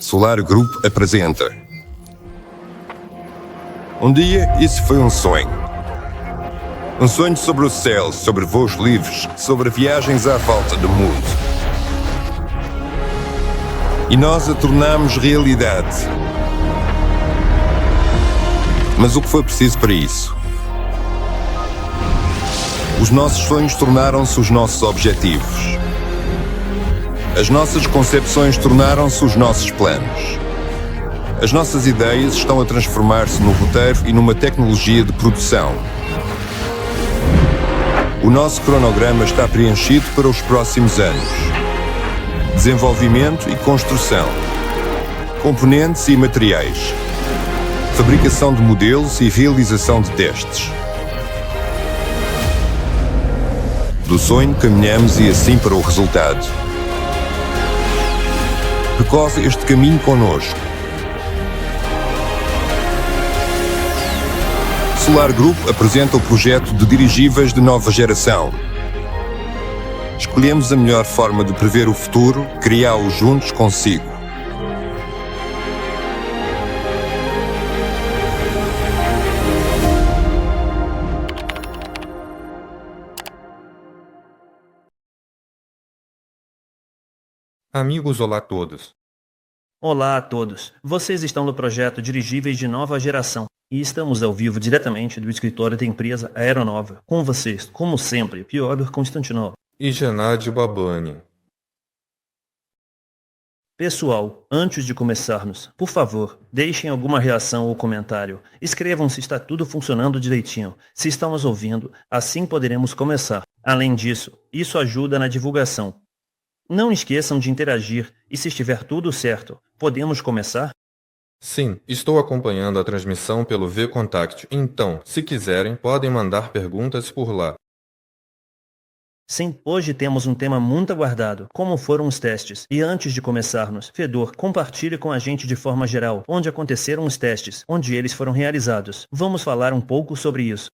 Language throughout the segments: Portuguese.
Solar Group apresenta. Um dia, isso foi um sonho. Um sonho sobre o céu, sobre voos livres, sobre viagens à volta do mundo. E nós a tornamos realidade. Mas o que foi preciso para isso? Os nossos sonhos tornaram-se os nossos objetivos. As nossas concepções tornaram-se os nossos planos. As nossas ideias estão a transformar-se num roteiro e numa tecnologia de produção. O nosso cronograma está preenchido para os próximos anos. Desenvolvimento e construção. Componentes e materiais. Fabricação de modelos e realização de testes. Do sonho caminhamos e assim para o resultado. Percorre este caminho connosco. Solar Group apresenta o projeto de dirigíveis de nova geração. Escolhemos a melhor forma de prever o futuro, criá-lo juntos consigo. Amigos, olá a todos. Olá a todos. Vocês estão no projeto Dirigíveis de Nova Geração e estamos ao vivo diretamente do escritório da empresa Aeronova. Com vocês, como sempre, Piotr Konstantinov. E Gennady Babani. Pessoal, antes de começarmos, por favor, deixem alguma reação ou comentário. Escrevam se está tudo funcionando direitinho, se estão nos ouvindo, assim poderemos começar. Além disso, isso ajuda na divulgação. Não esqueçam de interagir e se estiver tudo certo, podemos começar? Sim, estou acompanhando a transmissão pelo VKontakte, então, se quiserem, podem mandar perguntas por lá. Sim, hoje temos um tema muito aguardado, como foram os testes. E antes de começarmos, Fedor, compartilhe com a gente de forma geral onde aconteceram os testes, onde eles foram realizados. Vamos falar um pouco sobre isso.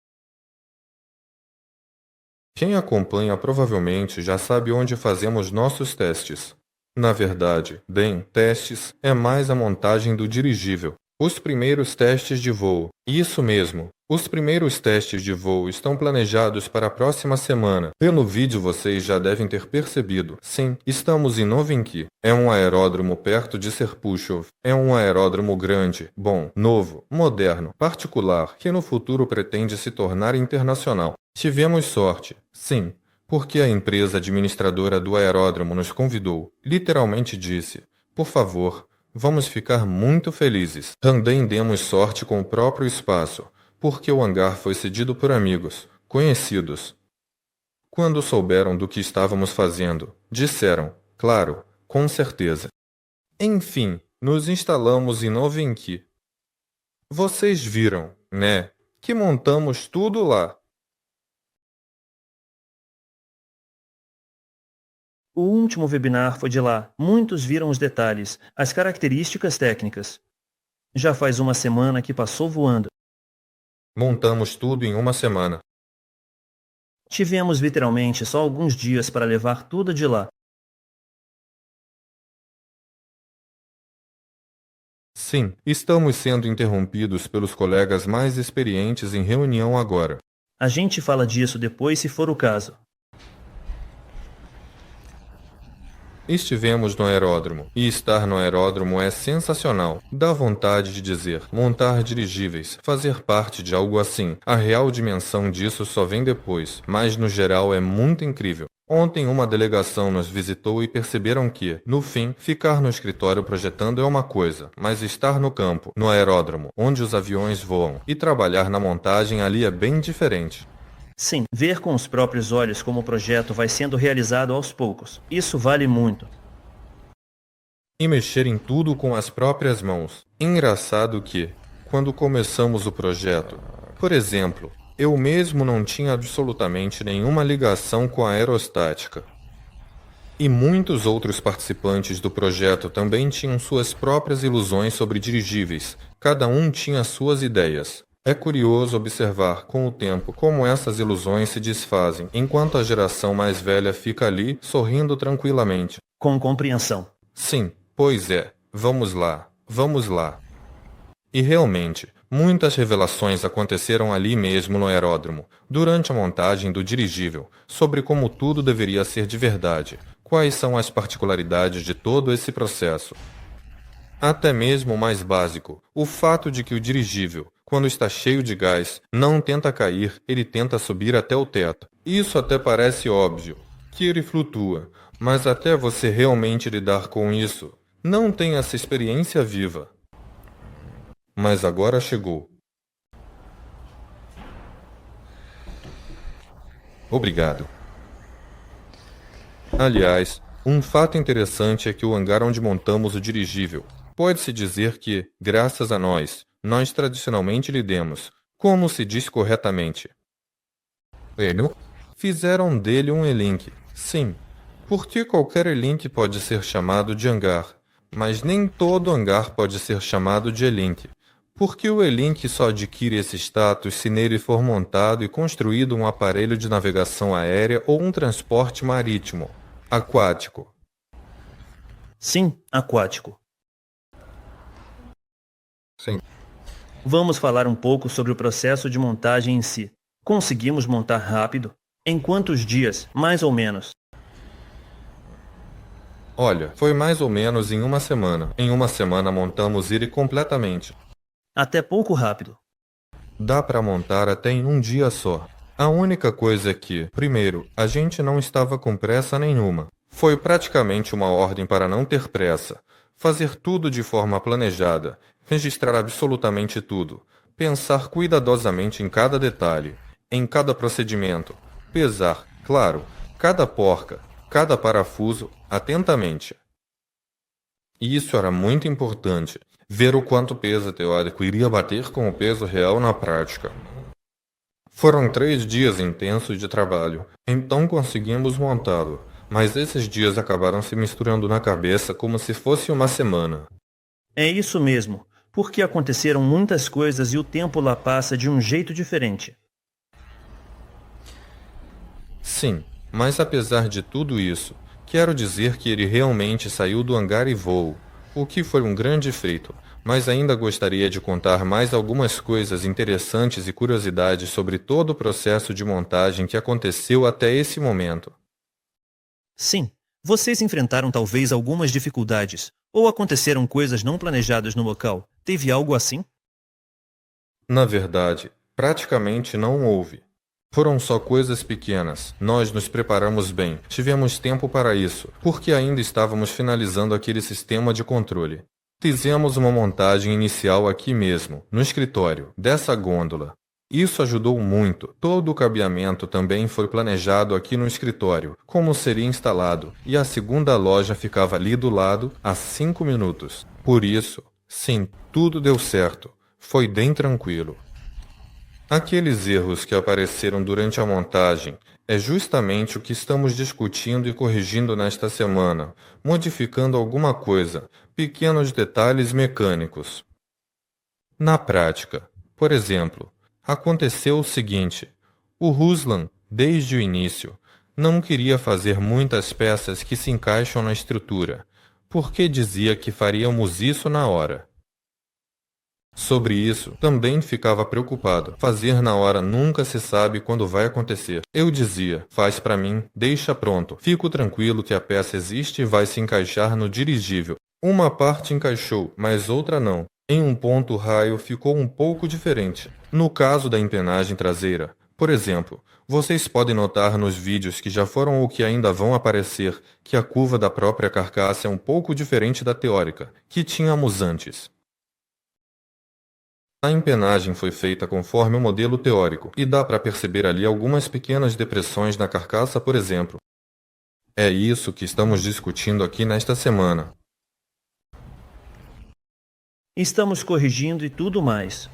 Quem acompanha provavelmente já sabe onde fazemos nossos testes. Na verdade, testes é mais a montagem do dirigível. Os primeiros testes de voo. Isso mesmo. Os primeiros testes de voo estão planejados para a próxima semana. Pelo vídeo vocês já devem ter percebido. Sim, estamos em Novinky. É um aeródromo perto de Serpukhov. É um aeródromo grande, bom, novo, moderno, particular, que no futuro pretende se tornar internacional. Tivemos sorte, sim, porque a empresa administradora do aeródromo nos convidou. Literalmente disse, por favor, vamos ficar muito felizes. Também demos sorte com o próprio espaço, porque o hangar foi cedido por amigos, conhecidos. Quando souberam do que estávamos fazendo, disseram, claro, com certeza. Enfim, nos instalamos em Novinky. Vocês viram, né, que montamos tudo lá. O último webinar foi de lá. Muitos viram os detalhes, as características técnicas. Já faz uma semana que passou voando. Montamos tudo em uma semana. Tivemos literalmente só alguns dias para levar tudo de lá. Sim, estamos sendo interrompidos pelos colegas mais experientes em reunião agora. A gente fala disso depois se for o caso. Estivemos no aeródromo, e estar no aeródromo é sensacional. Dá vontade de dizer, montar dirigíveis, fazer parte de algo assim. A real dimensão disso só vem depois, mas no geral é muito incrível. Ontem uma delegação nos visitou e perceberam que, no fim, ficar no escritório projetando é uma coisa, mas estar no campo, no aeródromo, onde os aviões voam, e trabalhar na montagem ali é bem diferente. Sim, ver com os próprios olhos como o projeto vai sendo realizado aos poucos. Isso vale muito. E mexer em tudo com as próprias mãos. Engraçado que, quando começamos o projeto, por exemplo, eu mesmo não tinha absolutamente nenhuma ligação com a aerostática. E muitos outros participantes do projeto também tinham suas próprias ilusões sobre dirigíveis. Cada um tinha suas ideias. É curioso observar, com o tempo, como essas ilusões se desfazem, enquanto a geração mais velha fica ali, sorrindo tranquilamente. Com compreensão. Sim, pois é. Vamos lá, vamos lá. E realmente, muitas revelações aconteceram ali mesmo no aeródromo, durante a montagem do dirigível, sobre como tudo deveria ser de verdade, quais são as particularidades de todo esse processo. Até mesmo o mais básico, o fato de que o dirigível, quando está cheio de gás, não tenta cair, ele tenta subir até o teto. Isso até parece óbvio, que ele flutua, mas até você realmente lidar com isso, não tem essa experiência viva. Mas agora chegou. Obrigado. Aliás, um fato interessante é que o hangar onde montamos o dirigível, pode-se dizer que, graças a nós tradicionalmente lhe demos, como se diz corretamente, fizeram dele um elink. Sim, porque qualquer elink pode ser chamado de hangar, mas nem todo hangar pode ser chamado de elink. Porque o elink só adquire esse status se nele for montado e construído um aparelho de navegação aérea ou um transporte marítimo, aquático. Sim, aquático. Sim. Vamos falar um pouco sobre o processo de montagem em si. Conseguimos montar rápido? Em quantos dias, mais ou menos? Olha, foi mais ou menos em uma semana. Em uma semana montamos ele completamente. Até pouco rápido. Dá para montar até em um dia só. A única coisa é que, primeiro, a gente não estava com pressa nenhuma. Foi praticamente uma ordem para não ter pressa. Fazer tudo de forma planejada, registrar absolutamente tudo, pensar cuidadosamente em cada detalhe, em cada procedimento, pesar, claro, cada porca, cada parafuso, atentamente. E isso era muito importante, ver o quanto o peso teórico iria bater com o peso real na prática. Foram 3 dias intensos de trabalho, então conseguimos montá-lo, mas esses dias acabaram se misturando na cabeça como se fosse uma semana. É isso mesmo, porque aconteceram muitas coisas e o tempo lá passa de um jeito diferente. Sim, mas apesar de tudo isso, quero dizer que ele realmente saiu do hangar e voou, o que foi um grande feito, mas ainda gostaria de contar mais algumas coisas interessantes e curiosidades sobre todo o processo de montagem que aconteceu até esse momento. Sim, vocês enfrentaram talvez algumas dificuldades, ou aconteceram coisas não planejadas no local. Teve algo assim? Na verdade, praticamente não houve. Foram só coisas pequenas. Nós nos preparamos bem, tivemos tempo para isso, porque ainda estávamos finalizando aquele sistema de controle. Fizemos uma montagem inicial aqui mesmo, no escritório, dessa gôndola. Isso ajudou muito. Todo o cabeamento também foi planejado aqui no escritório, como seria instalado, e a segunda loja ficava ali do lado, a 5 minutos. Por isso, sim, tudo deu certo. Foi bem tranquilo. Aqueles erros que apareceram durante a montagem é justamente o que estamos discutindo e corrigindo nesta semana, modificando alguma coisa, pequenos detalhes mecânicos. Na prática, por exemplo, aconteceu o seguinte: o Ruslan, desde o início, não queria fazer muitas peças que se encaixam na estrutura, porque dizia que faríamos isso na hora. Sobre isso, também ficava preocupado. Fazer na hora nunca se sabe quando vai acontecer. Eu dizia, faz pra mim, deixa pronto. Fico tranquilo que a peça existe e vai se encaixar no dirigível. Uma parte encaixou, mas outra não. Em um ponto o raio ficou um pouco diferente. No caso da empenagem traseira, por exemplo, vocês podem notar nos vídeos que já foram ou que ainda vão aparecer que a curva da própria carcaça é um pouco diferente da teórica, que tínhamos antes. A empenagem foi feita conforme o modelo teórico, e dá para perceber ali algumas pequenas depressões na carcaça, por exemplo. É isso que estamos discutindo aqui nesta semana. Estamos corrigindo e tudo mais.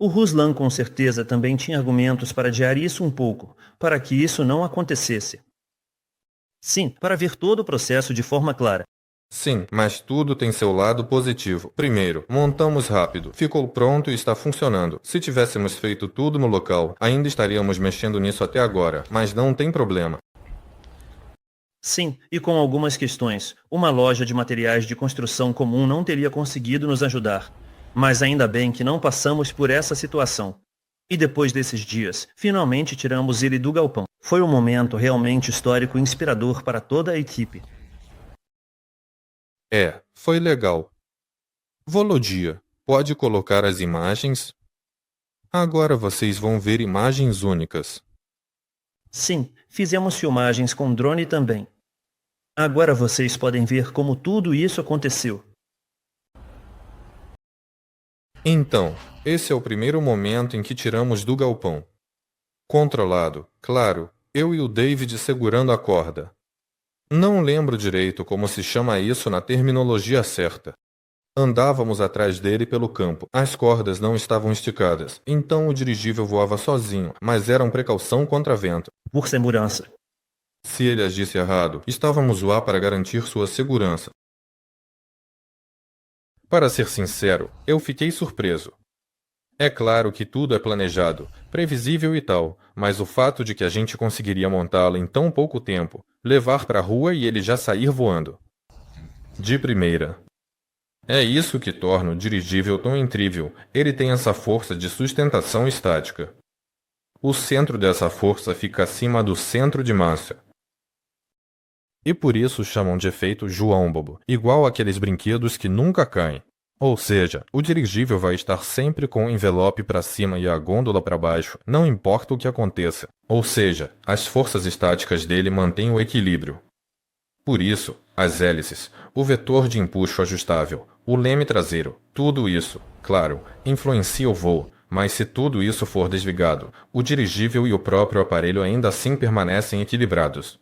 O Ruslan com certeza também tinha argumentos para adiar isso um pouco, para que isso não acontecesse. Sim, para ver todo o processo de forma clara. Sim, mas tudo tem seu lado positivo. Primeiro, montamos rápido, ficou pronto e está funcionando. Se tivéssemos feito tudo no local, ainda estaríamos mexendo nisso até agora, mas não tem problema. Sim, e com algumas questões. Uma loja de materiais de construção comum não teria conseguido nos ajudar. Mas ainda bem que não passamos por essa situação. E depois desses dias, finalmente tiramos ele do galpão. Foi um momento realmente histórico e inspirador para toda a equipe. Foi legal. Volodia, pode colocar as imagens? Agora vocês vão ver imagens únicas. Sim, fizemos filmagens com drone também. Agora vocês podem ver como tudo isso aconteceu. Então, esse é o primeiro momento em que tiramos do galpão. Controlado, claro, eu e o David segurando a corda. Não lembro direito como se chama isso na terminologia certa. Andávamos atrás dele pelo campo. As cordas não estavam esticadas, então o dirigível voava sozinho, mas era uma precaução contra vento. Por segurança. Se ele agisse errado, estávamos lá para garantir sua segurança. Para ser sincero, eu fiquei surpreso. É claro que tudo é planejado, previsível e tal, mas o fato de que a gente conseguiria montá-lo em tão pouco tempo, levar para a rua e ele já sair voando. De primeira. É isso que torna o dirigível tão incrível. Ele tem essa força de sustentação estática. O centro dessa força fica acima do centro de massa. E por isso chamam de efeito João Bobo, igual aqueles brinquedos que nunca caem. Ou seja, o dirigível vai estar sempre com o envelope para cima e a gôndola para baixo, não importa o que aconteça. Ou seja, as forças estáticas dele mantêm o equilíbrio. Por isso, as hélices, o vetor de empuxo ajustável, o leme traseiro, tudo isso, claro, influencia o voo, mas se tudo isso for desligado, o dirigível e o próprio aparelho ainda assim permanecem equilibrados.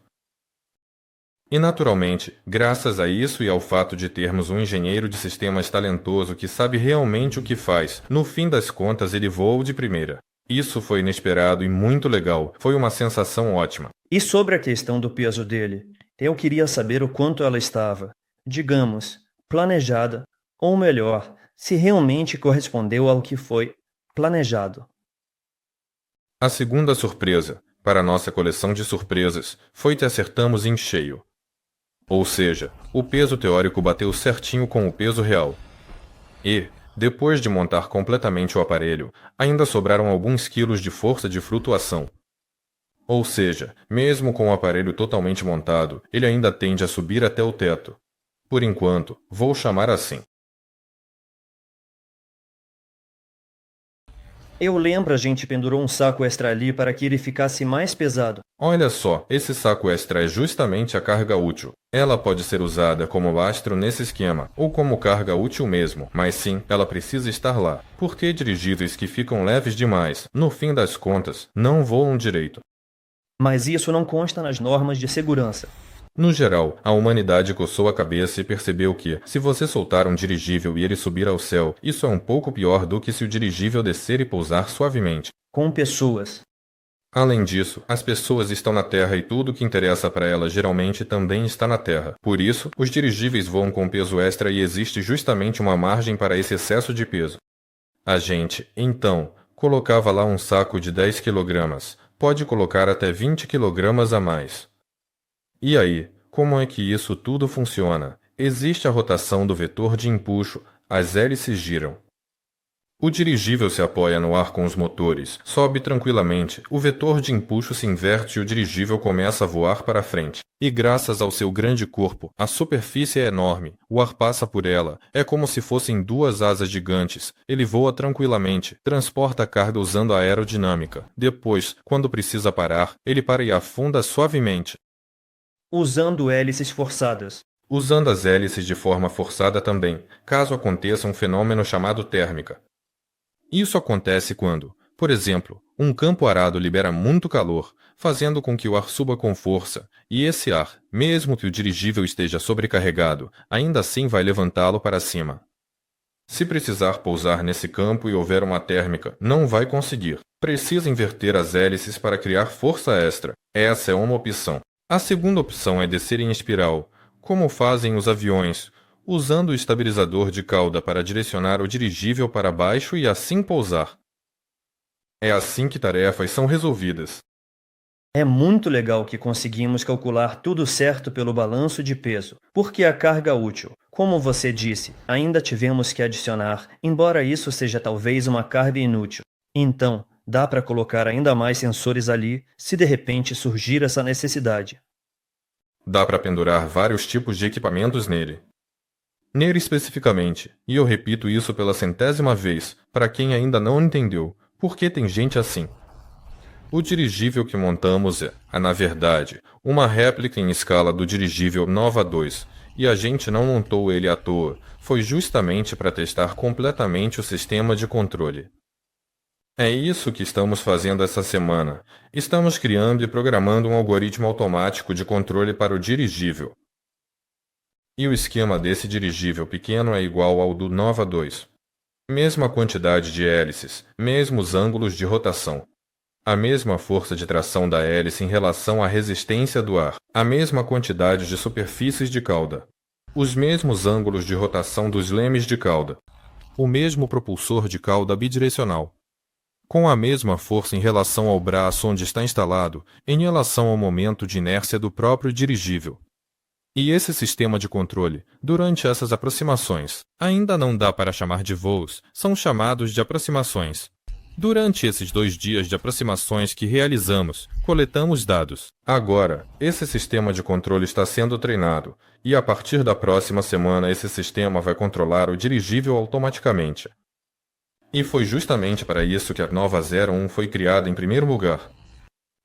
E naturalmente, graças a isso e ao fato de termos um engenheiro de sistemas talentoso que sabe realmente o que faz, no fim das contas ele voou de primeira. Isso foi inesperado e muito legal, foi uma sensação ótima. E sobre a questão do peso dele, eu queria saber o quanto ela estava, digamos, planejada, ou melhor, se realmente correspondeu ao que foi planejado. A segunda surpresa, para nossa coleção de surpresas, foi que acertamos em cheio. Ou seja, o peso teórico bateu certinho com o peso real. E, depois de montar completamente o aparelho, ainda sobraram alguns quilos de força de flutuação. Ou seja, mesmo com o aparelho totalmente montado, ele ainda tende a subir até o teto. Por enquanto, vou chamar assim. Eu lembro a gente pendurou um saco extra ali para que ele ficasse mais pesado. Olha só, esse saco extra é justamente a carga útil. Ela pode ser usada como lastro nesse esquema, ou como carga útil mesmo, mas sim, ela precisa estar lá, porque dirigíveis que ficam leves demais, no fim das contas, não voam direito. Mas isso não consta nas normas de segurança. No geral, a humanidade coçou a cabeça e percebeu que, se você soltar um dirigível e ele subir ao céu, isso é um pouco pior do que se o dirigível descer e pousar suavemente. Com pessoas. Além disso, as pessoas estão na Terra e tudo que interessa para elas geralmente também está na Terra. Por isso, os dirigíveis voam com peso extra e existe justamente uma margem para esse excesso de peso. A gente, então, colocava lá um saco de 10 kg. Pode colocar até 20 kg a mais. E aí, como é que isso tudo funciona? Existe a rotação do vetor de empuxo, as hélices giram. O dirigível se apoia no ar com os motores, sobe tranquilamente, o vetor de empuxo se inverte e o dirigível começa a voar para frente. E graças ao seu grande corpo, a superfície é enorme, o ar passa por ela, é como se fossem duas asas gigantes, ele voa tranquilamente, transporta a carga usando a aerodinâmica. Depois, quando precisa parar, ele para e afunda suavemente. Usando hélices forçadas. Usando as hélices de forma forçada também, caso aconteça um fenômeno chamado térmica. Isso acontece quando, por exemplo, um campo arado libera muito calor, fazendo com que o ar suba com força, e esse ar, mesmo que o dirigível esteja sobrecarregado, ainda assim vai levantá-lo para cima. Se precisar pousar nesse campo e houver uma térmica, não vai conseguir. Precisa inverter as hélices para criar força extra. Essa é uma opção. A segunda opção é descer em espiral, como fazem os aviões, usando o estabilizador de cauda para direcionar o dirigível para baixo e assim pousar. É assim que tarefas são resolvidas. É muito legal que conseguimos calcular tudo certo pelo balanço de peso, porque a carga útil, como você disse, ainda tivemos que adicionar, embora isso seja talvez uma carga inútil. Então, dá para colocar ainda mais sensores ali se de repente surgir essa necessidade. Dá para pendurar vários tipos de equipamentos nele. Nele especificamente, e eu repito isso pela 100ª vez, para quem ainda não entendeu, porque tem gente assim. O dirigível que montamos na verdade, uma réplica em escala do dirigível Nova 2, e a gente não montou ele à toa, foi justamente para testar completamente o sistema de controle. É isso que estamos fazendo essa semana. Estamos criando e programando um algoritmo automático de controle para o dirigível. E o esquema desse dirigível pequeno é igual ao do Nova 2. Mesma quantidade de hélices, mesmos ângulos de rotação. A mesma força de tração da hélice em relação à resistência do ar, a mesma quantidade de superfícies de cauda, os mesmos ângulos de rotação dos lemes de cauda, o mesmo propulsor de cauda bidirecional, com a mesma força em relação ao braço onde está instalado, em relação ao momento de inércia do próprio dirigível. E esse sistema de controle, durante essas aproximações, ainda não dá para chamar de voos, são chamados de aproximações. Durante esses 2 dias de aproximações que realizamos, coletamos dados. Agora, esse sistema de controle está sendo treinado, e a partir da próxima semana esse sistema vai controlar o dirigível automaticamente. E foi justamente para isso que a Nova 01 foi criada em primeiro lugar.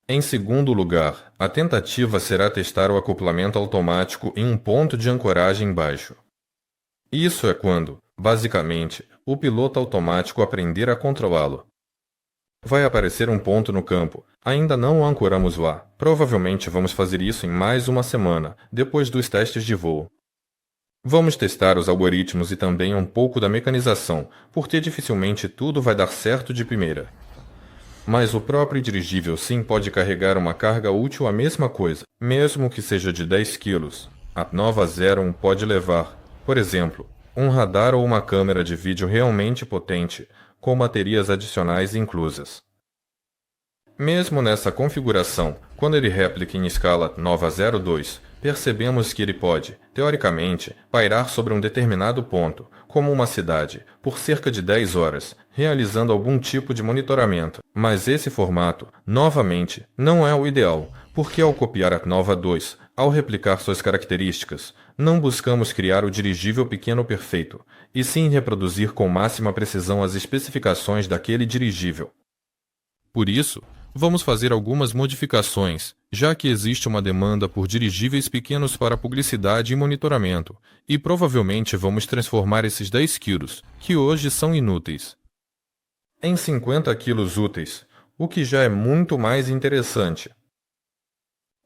Em segundo lugar, a tentativa será testar o acoplamento automático em um ponto de ancoragem baixo. Isso é quando, basicamente, o piloto automático aprender a controlá-lo. Vai aparecer um ponto no campo. Ainda não o ancoramos lá. Provavelmente vamos fazer isso em mais uma semana, depois dos testes de voo. Vamos testar os algoritmos e também um pouco da mecanização, porque dificilmente tudo vai dar certo de primeira. Mas o próprio dirigível sim pode carregar uma carga útil a mesma coisa, mesmo que seja de 10 kg. A Nova 01 pode levar, por exemplo, um radar ou uma câmera de vídeo realmente potente, com baterias adicionais inclusas. Mesmo nessa configuração, quando ele réplica em escala Nova 02, percebemos que ele pode, teoricamente, pairar sobre um determinado ponto, como uma cidade, por cerca de 10 horas, realizando algum tipo de monitoramento. Mas esse formato, novamente, não é o ideal, porque ao copiar a Nova 2, ao replicar suas características, não buscamos criar o dirigível pequeno perfeito, e sim reproduzir com máxima precisão as especificações daquele dirigível. Por isso, vamos fazer algumas modificações, já que existe uma demanda por dirigíveis pequenos para publicidade e monitoramento, e provavelmente vamos transformar esses 10 kg, que hoje são inúteis, em 50 kg úteis, o que já é muito mais interessante.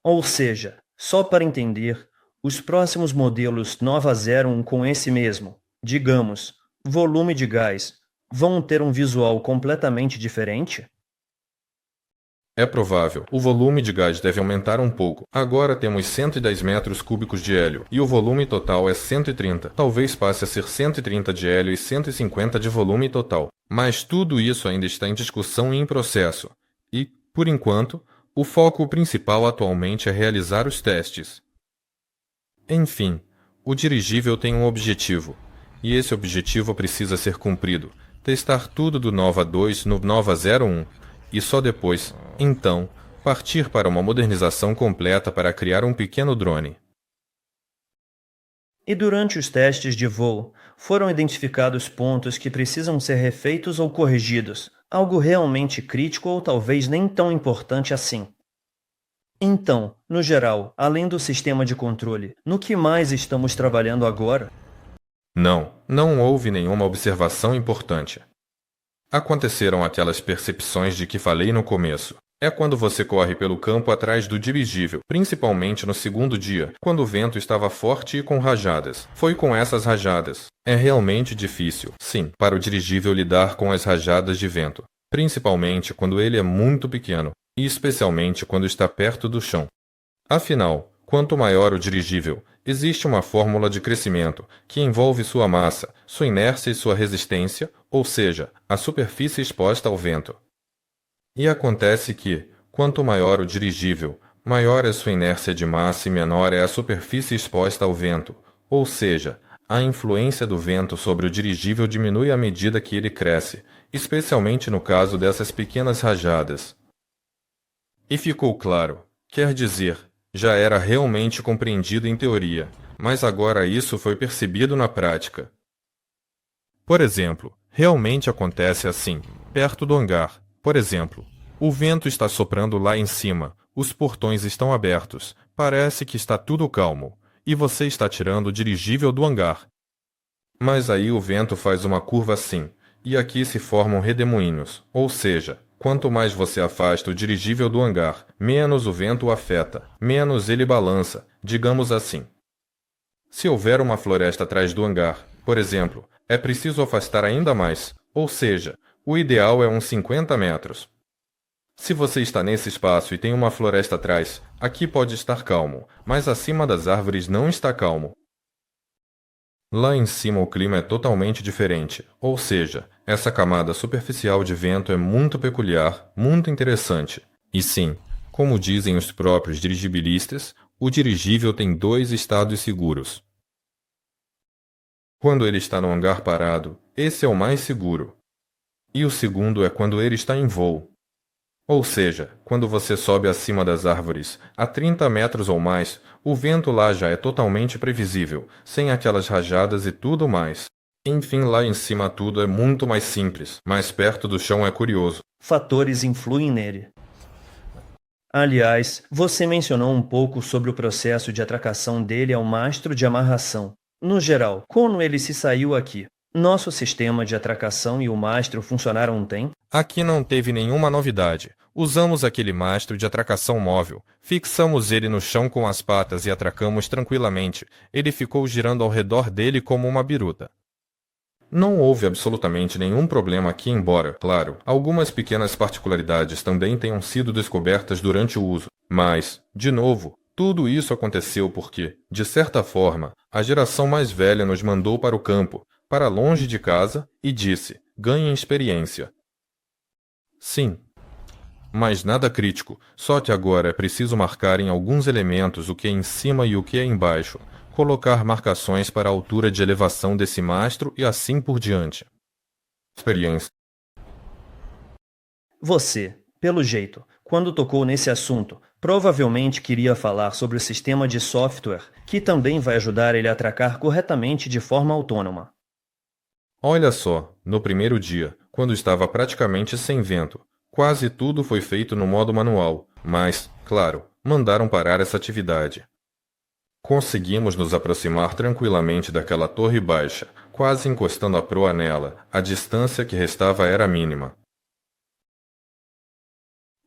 Ou seja, só para entender, os próximos modelos Nova 01 com esse mesmo, digamos, volume de gás, vão ter um visual completamente diferente? É provável. O volume de gás deve aumentar um pouco. Agora temos 110 metros cúbicos de hélio, e o volume total é 130. Talvez passe a ser 130 de hélio e 150 de volume total. Mas tudo isso ainda está em discussão e em processo. E, por enquanto, o foco principal atualmente é realizar os testes. Enfim, o dirigível tem um objetivo, e esse objetivo precisa ser cumprido. Testar tudo do Nova 2 no Nova 01, e só depois, então, partir para uma modernização completa para criar um pequeno drone. E durante os testes de voo, foram identificados pontos que precisam ser refeitos ou corrigidos, algo realmente crítico ou talvez nem tão importante assim. Então, no geral, além do sistema de controle, no que mais estamos trabalhando agora? Não houve nenhuma observação importante. Aconteceram aquelas percepções de que falei no começo. É quando você corre pelo campo atrás do dirigível, principalmente no segundo dia, quando o vento estava forte e com rajadas. Foi com essas rajadas. É realmente difícil, sim, para o dirigível lidar com as rajadas de vento, principalmente quando ele é muito pequeno, e especialmente quando está perto do chão. Afinal, quanto maior o dirigível, existe uma fórmula de crescimento que envolve sua massa, sua inércia e sua resistência, ou seja, a superfície exposta ao vento. E acontece que, Quanto maior o dirigível, maior é sua inércia de massa e menor é a superfície exposta ao vento, ou seja, a influência do vento sobre o dirigível diminui à medida que ele cresce, especialmente no caso dessas pequenas rajadas. E ficou claro, quer dizer, já era realmente compreendido em teoria, mas agora isso foi percebido na prática. Por exemplo, realmente acontece assim, perto do hangar. Por exemplo, o vento está soprando lá em cima, os portões estão abertos, parece que está tudo calmo, e você está tirando o dirigível do hangar. Mas aí o vento faz uma curva assim, e aqui se formam redemoinhos, ou seja, quanto mais você afasta o dirigível do hangar, menos o vento o afeta, menos ele balança, digamos assim. Se houver uma floresta atrás do hangar, por exemplo, é preciso afastar ainda mais, ou seja, o ideal é uns 50 metros. Se você está nesse espaço e tem uma floresta atrás, aqui pode estar calmo, mas acima das árvores não está calmo. Lá em cima o clima é totalmente diferente, ou seja, essa camada superficial de vento é muito peculiar, muito interessante. E sim, como dizem os próprios dirigibilistas, o dirigível tem dois estados seguros. Quando ele está no hangar parado, esse é o mais seguro. E o segundo é quando ele está em voo. Ou seja, quando você sobe acima das árvores, a 30 metros ou mais, o vento lá já é totalmente previsível, sem aquelas rajadas e tudo mais. Enfim, lá em cima tudo é muito mais simples, mas perto do chão é curioso. Fatores influem nele. Aliás, você mencionou um pouco sobre o processo de atracação dele ao mastro de amarração. No geral, quando ele se saiu aqui, nosso sistema de atracação e o mastro funcionaram bem? Aqui não teve nenhuma novidade. Usamos aquele mastro de atracação móvel, fixamos ele no chão com as patas e atracamos tranquilamente. Ele ficou girando ao redor dele como uma biruta. Não houve absolutamente nenhum problema aqui, embora, claro, algumas pequenas particularidades também tenham sido descobertas durante o uso. Mas, de novo, tudo isso aconteceu porque, de certa forma, a geração mais velha nos mandou para o campo, para longe de casa, e disse: ganhem experiência. Sim. Mas nada crítico, só que agora é preciso marcar em alguns elementos o que é em cima e o que é embaixo, colocar marcações para a altura de elevação desse mastro e assim por diante. Experiência. Você, pelo jeito, quando tocou nesse assunto, provavelmente queria falar sobre o sistema de software, que também vai ajudar ele a atracar corretamente de forma autônoma. Olha só, no primeiro dia, quando estava praticamente sem vento, quase tudo foi feito no modo manual, mas, claro, mandaram parar essa atividade. Conseguimos nos aproximar tranquilamente daquela torre baixa, quase encostando a proa nela, a distância que restava era mínima.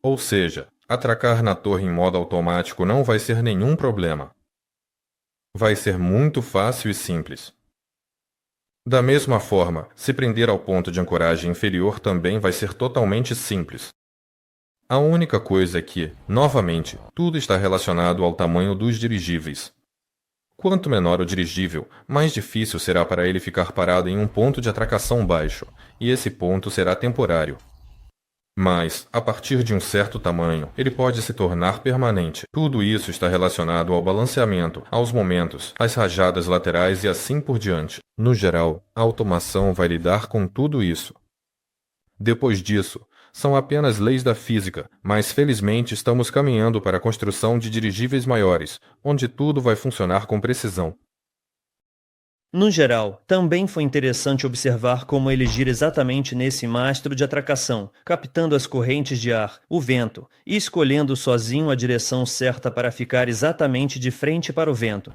Ou seja, atracar na torre em modo automático não vai ser nenhum problema. Vai ser muito fácil e simples. Da mesma forma, se prender ao ponto de ancoragem inferior também vai ser totalmente simples. A única coisa é que, novamente, tudo está relacionado ao tamanho dos dirigíveis. Quanto menor o dirigível, mais difícil será para ele ficar parado em um ponto de atracação baixo, e esse ponto será temporário. Mas, a partir de um certo tamanho, ele pode se tornar permanente. Tudo isso está relacionado ao balanceamento, aos momentos, às rajadas laterais e assim por diante. No geral, a automação vai lidar com tudo isso. Depois disso, são apenas leis da física, mas felizmente estamos caminhando para a construção de dirigíveis maiores, onde tudo vai funcionar com precisão. No geral, também foi interessante observar como ele gira exatamente nesse mastro de atracação, captando as correntes de ar, o vento, e escolhendo sozinho a direção certa para ficar exatamente de frente para o vento.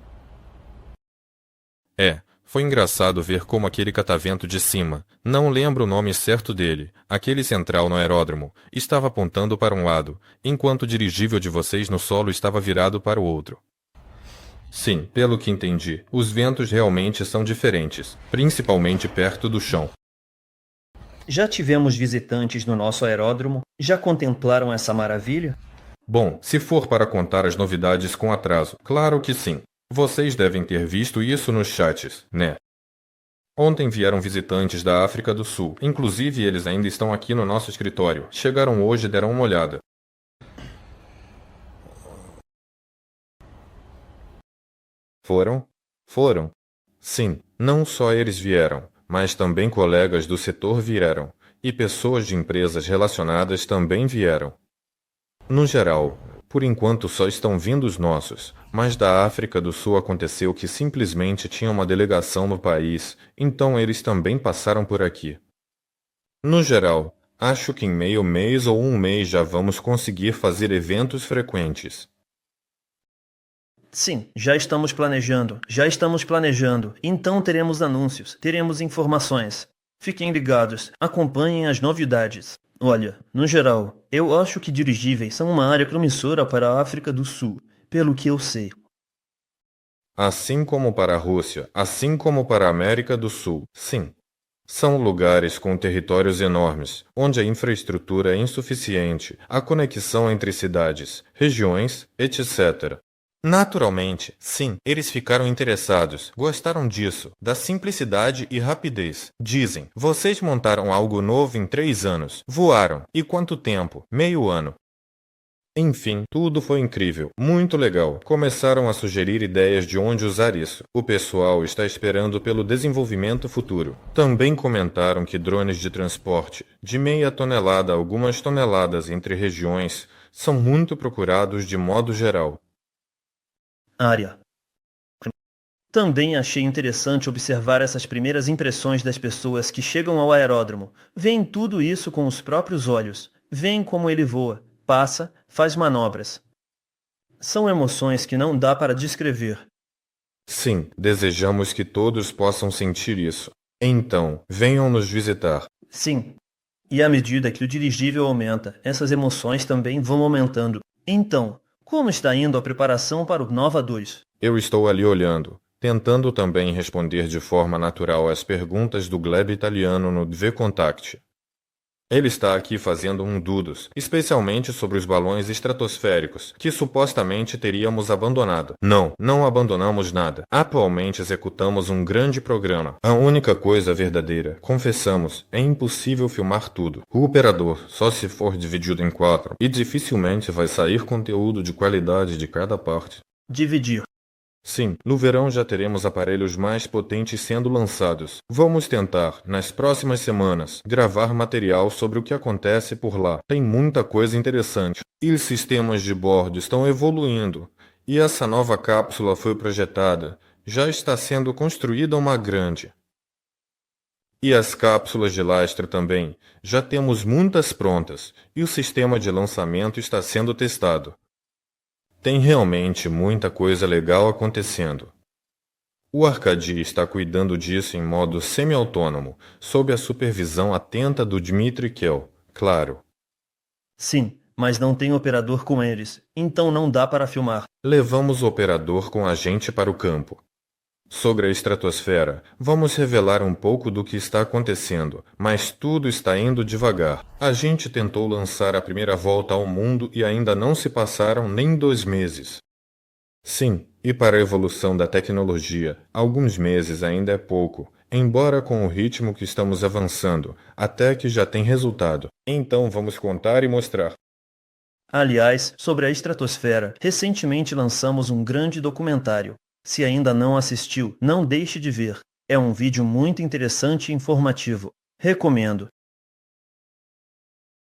Foi engraçado ver como aquele catavento de cima, não lembro o nome certo dele, aquele central no aeródromo, estava apontando para um lado, enquanto o dirigível de vocês no solo estava virado para o outro. Sim, pelo que entendi, os ventos realmente são diferentes, principalmente perto do chão. Já tivemos visitantes no nosso aeródromo? Já contemplaram essa maravilha? Bom, se for para contar as novidades com atraso, claro que sim. Vocês devem ter visto isso nos chats, né? Ontem vieram visitantes da África do Sul, inclusive eles ainda estão aqui no nosso escritório. Chegaram hoje e deram uma olhada. Foram? Foram. Sim, não só eles vieram, mas também colegas do setor vieram, e pessoas de empresas relacionadas também vieram. No geral, por enquanto só estão vindo os nossos, mas da África do Sul aconteceu que simplesmente tinha uma delegação no país, então eles também passaram por aqui. No geral, acho que em meio mês ou um mês já vamos conseguir fazer eventos frequentes. Sim, já estamos planejando. Então teremos anúncios, teremos informações. Fiquem ligados, acompanhem as novidades. Olha, no geral, eu acho que dirigíveis são uma área promissora para a África do Sul, pelo que eu sei. Assim como para a Rússia, assim como para a América do Sul, sim. São lugares com territórios enormes, onde a infraestrutura é insuficiente, a conexão entre cidades, regiões, etc. Naturalmente, sim, eles ficaram interessados, gostaram disso, da simplicidade e rapidez. Dizem, vocês montaram algo novo em 3 anos, voaram, e quanto tempo? Meio ano. Enfim, tudo foi incrível, muito legal. Começaram a sugerir ideias de onde usar isso. O pessoal está esperando pelo desenvolvimento futuro. Também comentaram que drones de transporte, de meia tonelada a algumas toneladas entre regiões, são muito procurados de modo geral. Área. Também achei interessante observar essas primeiras impressões das pessoas que chegam ao aeródromo. Veem tudo isso com os próprios olhos. Veem como ele voa, passa, faz manobras. São emoções que não dá para descrever. Sim, desejamos que todos possam sentir isso. Então, venham nos visitar. Sim. E à medida que o dirigível aumenta, essas emoções também vão aumentando. Então, como está indo a preparação para o Nova 2? Eu estou ali olhando, tentando também responder de forma natural às perguntas do Gleb italiano no V-Contact. Ele está aqui fazendo um dudos, especialmente sobre os balões estratosféricos, que supostamente teríamos abandonado. Não abandonamos nada. Atualmente executamos um grande programa. A única coisa verdadeira, confessamos, é impossível filmar tudo. O operador, só se for dividido em 4, e dificilmente vai sair conteúdo de qualidade de cada parte. Dividir. Sim, no verão já teremos aparelhos mais potentes sendo lançados. Vamos tentar, nas próximas semanas, gravar material sobre o que acontece por lá. Tem muita coisa interessante. E os sistemas de bordo estão evoluindo. E essa nova cápsula foi projetada. Já está sendo construída uma grande. E as cápsulas de lastro também. Já temos muitas prontas. E o sistema de lançamento está sendo testado. Tem realmente muita coisa legal acontecendo. O Arkady está cuidando disso em modo semi-autônomo, sob a supervisão atenta do Dmitry Kell, claro. Sim, mas não tem operador com eles, então não dá para filmar. Levamos o operador com a gente para o campo. Sobre a estratosfera, vamos revelar um pouco do que está acontecendo, mas tudo está indo devagar. A gente tentou lançar a primeira volta ao mundo e ainda não se passaram nem 2 meses. Sim, e para a evolução da tecnologia, alguns meses ainda é pouco, embora com o ritmo que estamos avançando, até que já tem resultado. Então vamos contar e mostrar. Aliás, sobre a estratosfera, recentemente lançamos um grande documentário. Se ainda não assistiu, não deixe de ver. É um vídeo muito interessante e informativo. Recomendo.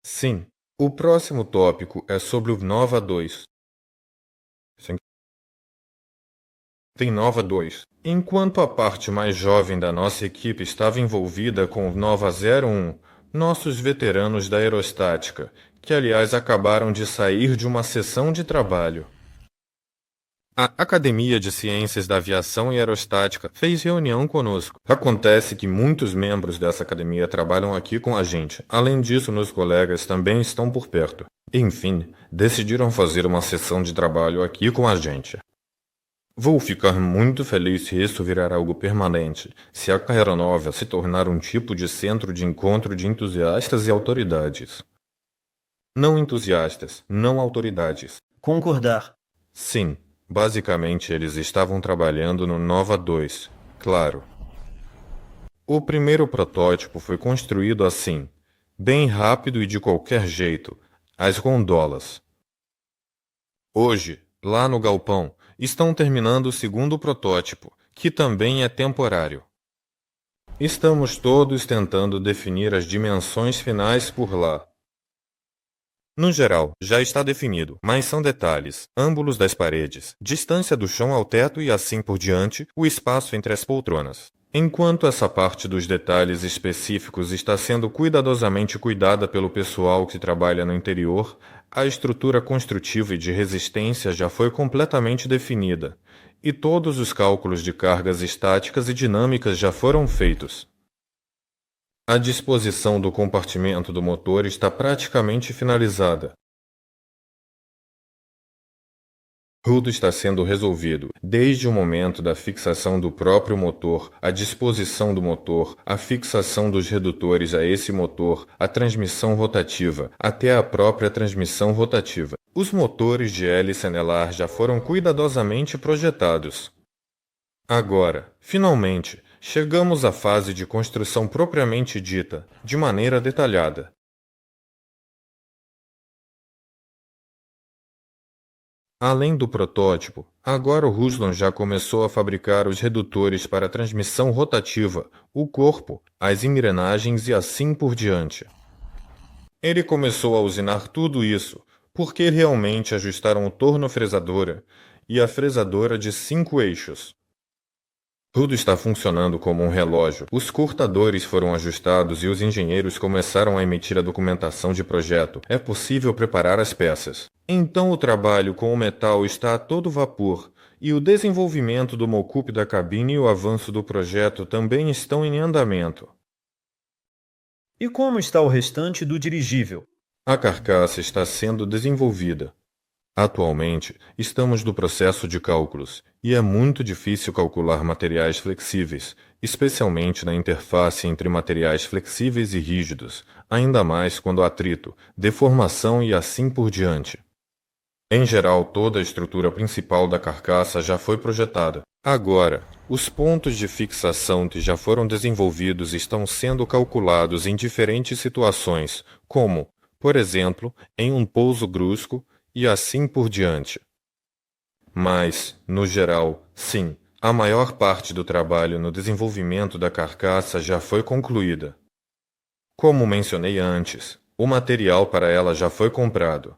Sim, o próximo tópico é sobre o Nova 2. Tem Nova 2. Enquanto a parte mais jovem da nossa equipe estava envolvida com o Nova 01, nossos veteranos da aerostática, que aliás acabaram de sair de uma sessão de trabalho. A Academia de Ciências da Aviação e Aerostática fez reunião conosco. Acontece que muitos membros dessa academia trabalham aqui com a gente. Além disso, meus colegas também estão por perto. Enfim, decidiram fazer uma sessão de trabalho aqui com a gente. Vou ficar muito feliz se isso virar algo permanente, se a Aeronova se tornar um tipo de centro de encontro de entusiastas e autoridades. Não entusiastas, não autoridades. Concordar. Sim. Basicamente, eles estavam trabalhando no Nova 2, claro. O primeiro protótipo foi construído assim, bem rápido e de qualquer jeito, as gondolas. Hoje, lá no galpão, estão terminando o segundo protótipo, que também é temporário. Estamos todos tentando definir as dimensões finais por lá. No geral, já está definido, mas são detalhes, ângulos das paredes, distância do chão ao teto e assim por diante, o espaço entre as poltronas. Enquanto essa parte dos detalhes específicos está sendo cuidadosamente cuidada pelo pessoal que trabalha no interior, a estrutura construtiva e de resistência já foi completamente definida, e todos os cálculos de cargas estáticas e dinâmicas já foram feitos. A disposição do compartimento do motor está praticamente finalizada. Tudo está sendo resolvido, desde o momento da fixação do próprio motor, a disposição do motor, a fixação dos redutores a esse motor, a transmissão rotativa, até a própria transmissão rotativa. Os motores de hélice anelar já foram cuidadosamente projetados. Agora, finalmente, chegamos à fase de construção propriamente dita, de maneira detalhada. Além do protótipo, agora o Ruslan já começou a fabricar os redutores para a transmissão rotativa, o corpo, as engrenagens e assim por diante. Ele começou a usinar tudo isso, porque realmente ajustaram o torno-fresadora e a fresadora de 5 eixos. Tudo está funcionando como um relógio. Os cortadores foram ajustados e os engenheiros começaram a emitir a documentação de projeto. É possível preparar as peças. Então o trabalho com o metal está a todo vapor, e o desenvolvimento do mock-up da cabine e o avanço do projeto também estão em andamento. E como está o restante do dirigível? A carcaça está sendo desenvolvida. Atualmente, estamos no processo de cálculos, e é muito difícil calcular materiais flexíveis, especialmente na interface entre materiais flexíveis e rígidos, ainda mais quando há atrito, deformação e assim por diante. Em geral, toda a estrutura principal da carcaça já foi projetada. Agora, os pontos de fixação que já foram desenvolvidos estão sendo calculados em diferentes situações, como, por exemplo, em um pouso brusco, e assim por diante. Mas, no geral, sim, a maior parte do trabalho no desenvolvimento da carcaça já foi concluída. Como mencionei antes, o material para ela já foi comprado.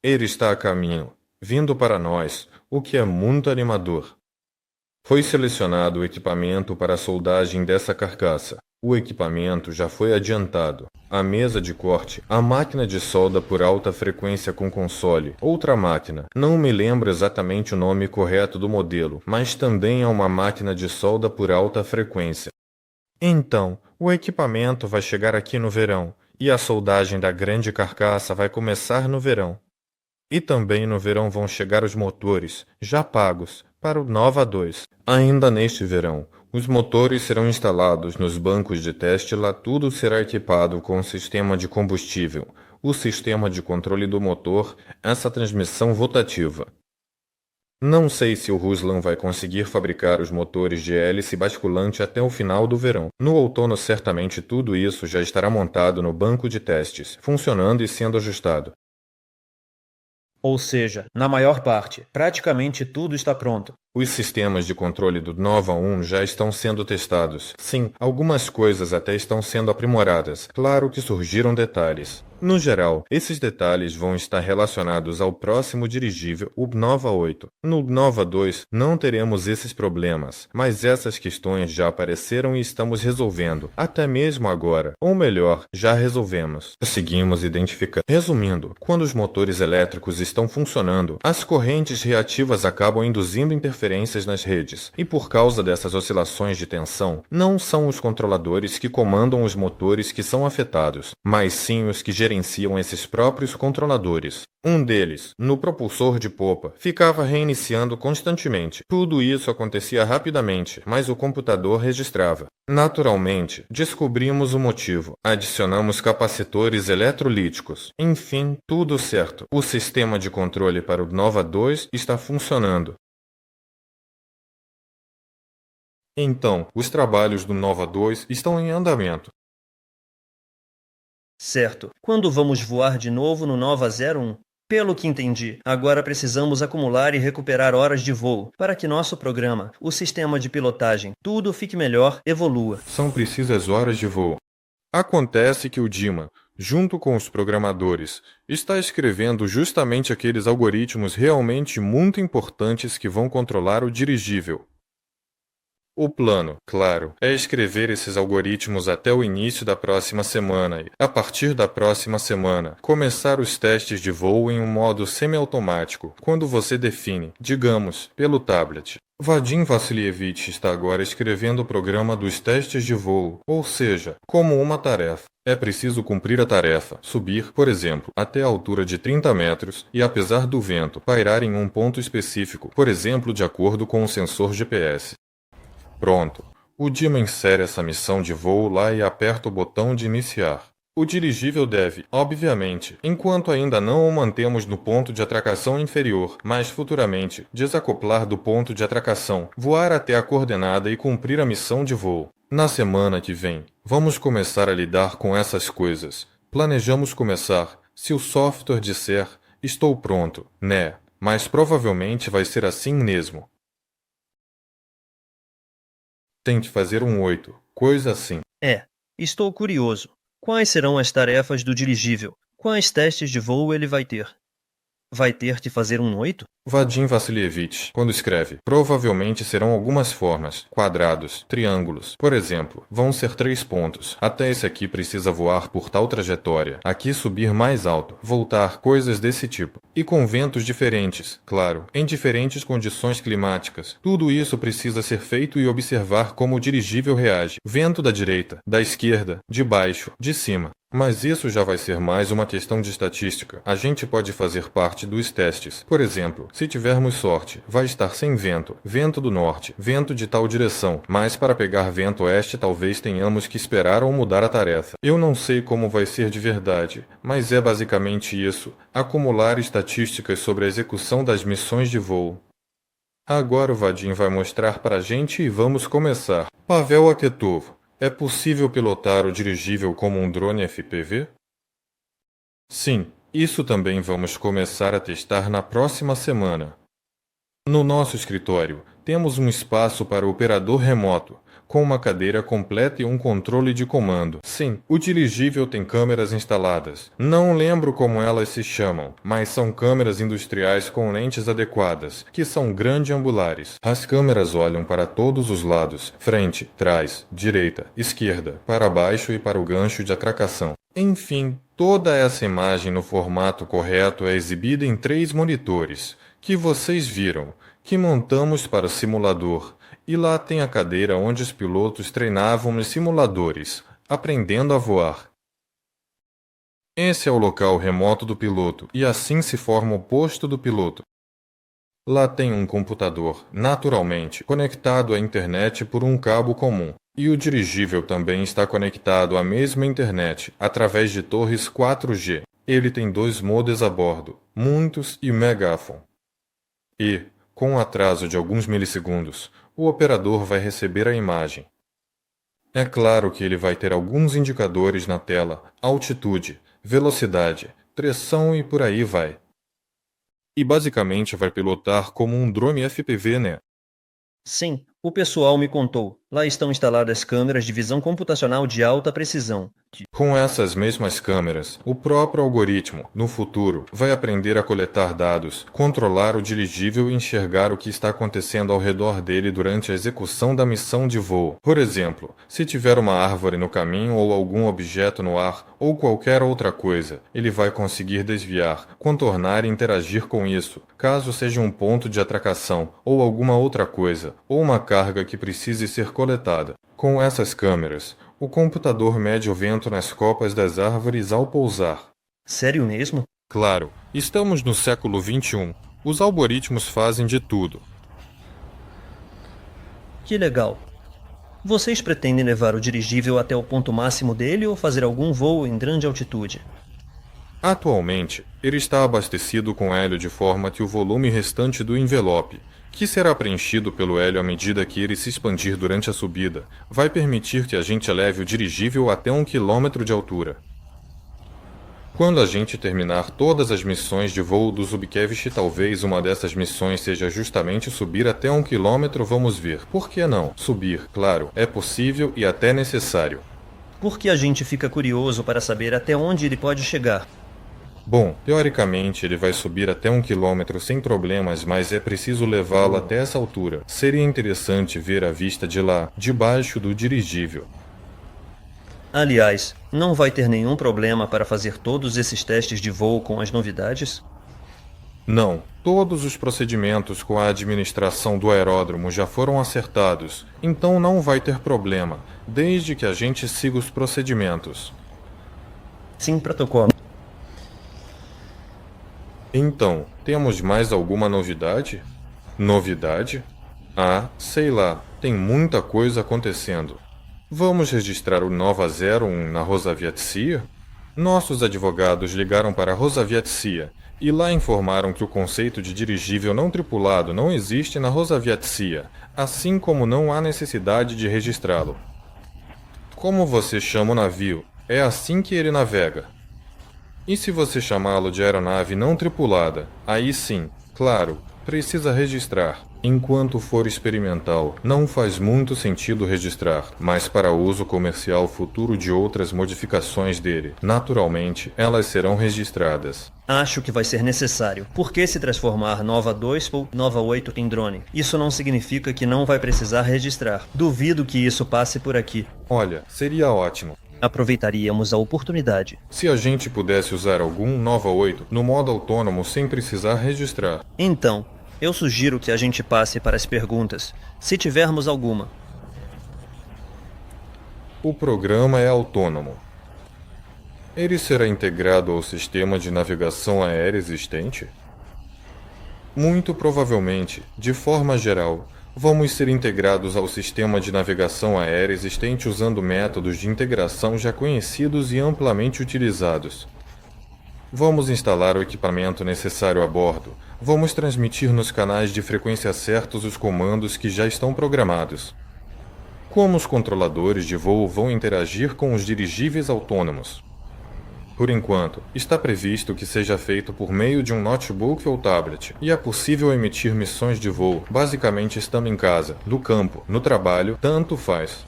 Ele está a caminho, vindo para nós, o que é muito animador. Foi selecionado o equipamento para a soldagem dessa carcaça. O equipamento já foi adiantado. A mesa de corte, a máquina de solda por alta frequência com console, outra máquina. Não me lembro exatamente o nome correto do modelo, mas também é uma máquina de solda por alta frequência. Então, o equipamento vai chegar aqui no verão, e a soldagem da grande carcaça vai começar no verão. E também no verão vão chegar os motores, já pagos, para o Nova 2. Ainda neste verão, os motores serão instalados nos bancos de teste e lá tudo será equipado com o sistema de combustível, o sistema de controle do motor, essa transmissão rotativa. Não sei se o Ruslan vai conseguir fabricar os motores de hélice basculante até o final do verão. No outono certamente tudo isso já estará montado no banco de testes, funcionando e sendo ajustado. Ou seja, na maior parte, praticamente tudo está pronto. Os sistemas de controle do Nova 1 já estão sendo testados. Sim, algumas coisas até estão sendo aprimoradas. Claro que surgiram detalhes. No geral, esses detalhes vão estar relacionados ao próximo dirigível, o Nova 8. No Nova 2 não teremos esses problemas, mas essas questões já apareceram e estamos resolvendo, até mesmo agora. Ou melhor, já resolvemos. Conseguimos identificar. Resumindo, quando os motores elétricos estão funcionando, as correntes reativas acabam induzindo interferências nas redes, e por causa dessas oscilações de tensão, não são os controladores que comandam os motores que são afetados, mas sim os que gerenciam esses próprios controladores. Um deles, no propulsor de popa, ficava reiniciando constantemente. Tudo isso acontecia rapidamente, mas o computador registrava. Naturalmente, descobrimos o motivo. Adicionamos capacitores eletrolíticos. Enfim, tudo certo. O sistema de controle para o Nova 2 está funcionando. Então, os trabalhos do Nova 2 estão em andamento. Certo. Quando vamos voar de novo no Nova 01? Pelo que entendi, agora precisamos acumular e recuperar horas de voo para que nosso programa, o sistema de pilotagem, tudo fique melhor, evolua. São precisas horas de voo. Acontece que o Dima, junto com os programadores, está escrevendo justamente aqueles algoritmos realmente muito importantes que vão controlar o dirigível. O plano, claro, é escrever esses algoritmos até o início da próxima semana e, a partir da próxima semana, começar os testes de voo em um modo semiautomático, quando você define, digamos, pelo tablet. Vadim Vassilievich está agora escrevendo o programa dos testes de voo, ou seja, como uma tarefa. É preciso cumprir a tarefa, subir, por exemplo, até a altura de 30 metros e, apesar do vento, pairar em um ponto específico, por exemplo, de acordo com o sensor GPS. Pronto. O Dima insere essa missão de voo lá e aperta o botão de iniciar. O dirigível deve, obviamente, enquanto ainda não o mantemos no ponto de atracação inferior, mas futuramente, desacoplar do ponto de atracação, voar até a coordenada e cumprir a missão de voo. Na semana que vem, vamos começar a lidar com essas coisas. Planejamos começar, se o software disser, estou pronto, né? Mas provavelmente vai ser assim mesmo. Tente fazer um 8, coisa assim. Estou curioso. Quais serão as tarefas do dirigível? Quais testes de voo ele vai ter? Vai ter que fazer um 8? Vadim Vassilievich, quando escreve, provavelmente serão algumas formas, quadrados, triângulos. Por exemplo, vão ser 3 pontos. Até esse aqui precisa voar por tal trajetória. Aqui subir mais alto, voltar, coisas desse tipo. E com ventos diferentes, claro, em diferentes condições climáticas. Tudo isso precisa ser feito e observar como o dirigível reage. Vento da direita, da esquerda, de baixo, de cima. Mas isso já vai ser mais uma questão de estatística. A gente pode fazer parte dos testes. Por exemplo, se tivermos sorte, vai estar sem vento, vento do norte, vento de tal direção, mas para pegar vento oeste talvez tenhamos que esperar ou mudar a tarefa. Eu não sei como vai ser de verdade, mas é basicamente isso, acumular estatísticas sobre a execução das missões de voo. Agora o Vadim vai mostrar para a gente e vamos começar. Pavel Aketov. É possível pilotar o dirigível como um drone FPV? Sim, isso também vamos começar a testar na próxima semana. No nosso escritório, temos um espaço para o operador remoto, com uma cadeira completa e um controle de comando. Sim, o dirigível tem câmeras instaladas. Não lembro como elas se chamam, mas são câmeras industriais com lentes adequadas, que são grande-angulares. As câmeras olham para todos os lados, frente, trás, direita, esquerda, para baixo e para o gancho de atracação. Enfim, toda essa imagem no formato correto é exibida em 3 monitores, que vocês viram, que montamos para o simulador. E lá tem a cadeira onde os pilotos treinavam nos simuladores, aprendendo a voar. Esse é o local remoto do piloto, e assim se forma o posto do piloto. Lá tem um computador, naturalmente, conectado à internet por um cabo comum. E o dirigível também está conectado à mesma internet, através de torres 4G. Ele tem 2 modems a bordo, muitos e megáfon. E, com um atraso de alguns milissegundos, o operador vai receber a imagem. É claro que ele vai ter alguns indicadores na tela, altitude, velocidade, pressão e por aí vai. E basicamente vai pilotar como um drone FPV, né? Sim, o pessoal me contou. Lá estão instaladas câmeras de visão computacional de alta precisão. Com essas mesmas câmeras, o próprio algoritmo, no futuro, vai aprender a coletar dados, controlar o dirigível e enxergar o que está acontecendo ao redor dele durante a execução da missão de voo. Por exemplo, se tiver uma árvore no caminho ou algum objeto no ar, ou qualquer outra coisa, ele vai conseguir desviar, contornar e interagir com isso, caso seja um ponto de atracação, ou alguma outra coisa, ou uma carga que precise ser coletada. Com essas câmeras, o computador mede o vento nas copas das árvores ao pousar. Sério mesmo? Claro, estamos no século XXI. Os algoritmos fazem de tudo. Que legal. Vocês pretendem levar o dirigível até o ponto máximo dele ou fazer algum voo em grande altitude? Atualmente, ele está abastecido com hélio de forma que o volume restante do envelope, que será preenchido pelo hélio à medida que ele se expandir durante a subida, vai permitir que a gente leve o dirigível até 1 km de altura. Quando a gente terminar todas as missões de voo do Zubkevich, talvez uma dessas missões seja justamente subir até 1 quilômetro, vamos ver. Por que não? Subir, claro, é possível e até necessário. Por que a gente fica curioso para saber até onde ele pode chegar? Bom, teoricamente ele vai subir até 1 quilômetro sem problemas, mas é preciso levá-lo até essa altura. Seria interessante ver a vista de lá, debaixo do dirigível. Aliás, não vai ter nenhum problema para fazer todos esses testes de voo com as novidades? Não, todos os procedimentos com a administração do aeródromo já foram acertados, então não vai ter problema, desde que a gente siga os procedimentos. Sim, protocolo. Então, temos mais alguma novidade? Novidade? Ah, sei lá, tem muita coisa acontecendo. Vamos registrar o Nova 01 na Rosaviatsia? Nossos advogados ligaram para a Rosaviatsia e lá informaram que o conceito de dirigível não tripulado não existe na Rosaviatsia, assim como não há necessidade de registrá-lo. Como você chama o navio, é assim que ele navega. E se você chamá-lo de aeronave não tripulada, aí sim, claro, precisa registrar. Enquanto for experimental, não faz muito sentido registrar, mas para uso comercial futuro de outras modificações dele, naturalmente, elas serão registradas. Acho que vai ser necessário. Por que se transformar Nova 2 ou Nova 8 em drone? Isso não significa que não vai precisar registrar. Duvido que isso passe por aqui. Olha, seria ótimo. Aproveitaríamos a oportunidade. Se a gente pudesse usar algum Nova 8 no modo autônomo sem precisar registrar. Então, eu sugiro que a gente passe para as perguntas, se tivermos alguma. O programa é autônomo. Ele será integrado ao sistema de navegação aérea existente? Muito provavelmente, de forma geral, vamos ser integrados ao sistema de navegação aérea existente usando métodos de integração já conhecidos e amplamente utilizados. Vamos instalar o equipamento necessário a bordo. Vamos transmitir nos canais de frequência certos os comandos que já estão programados. Como os controladores de voo vão interagir com os dirigíveis autônomos? Por enquanto, está previsto que seja feito por meio de um notebook ou tablet, e é possível emitir missões de voo, basicamente estando em casa, no campo, no trabalho, tanto faz.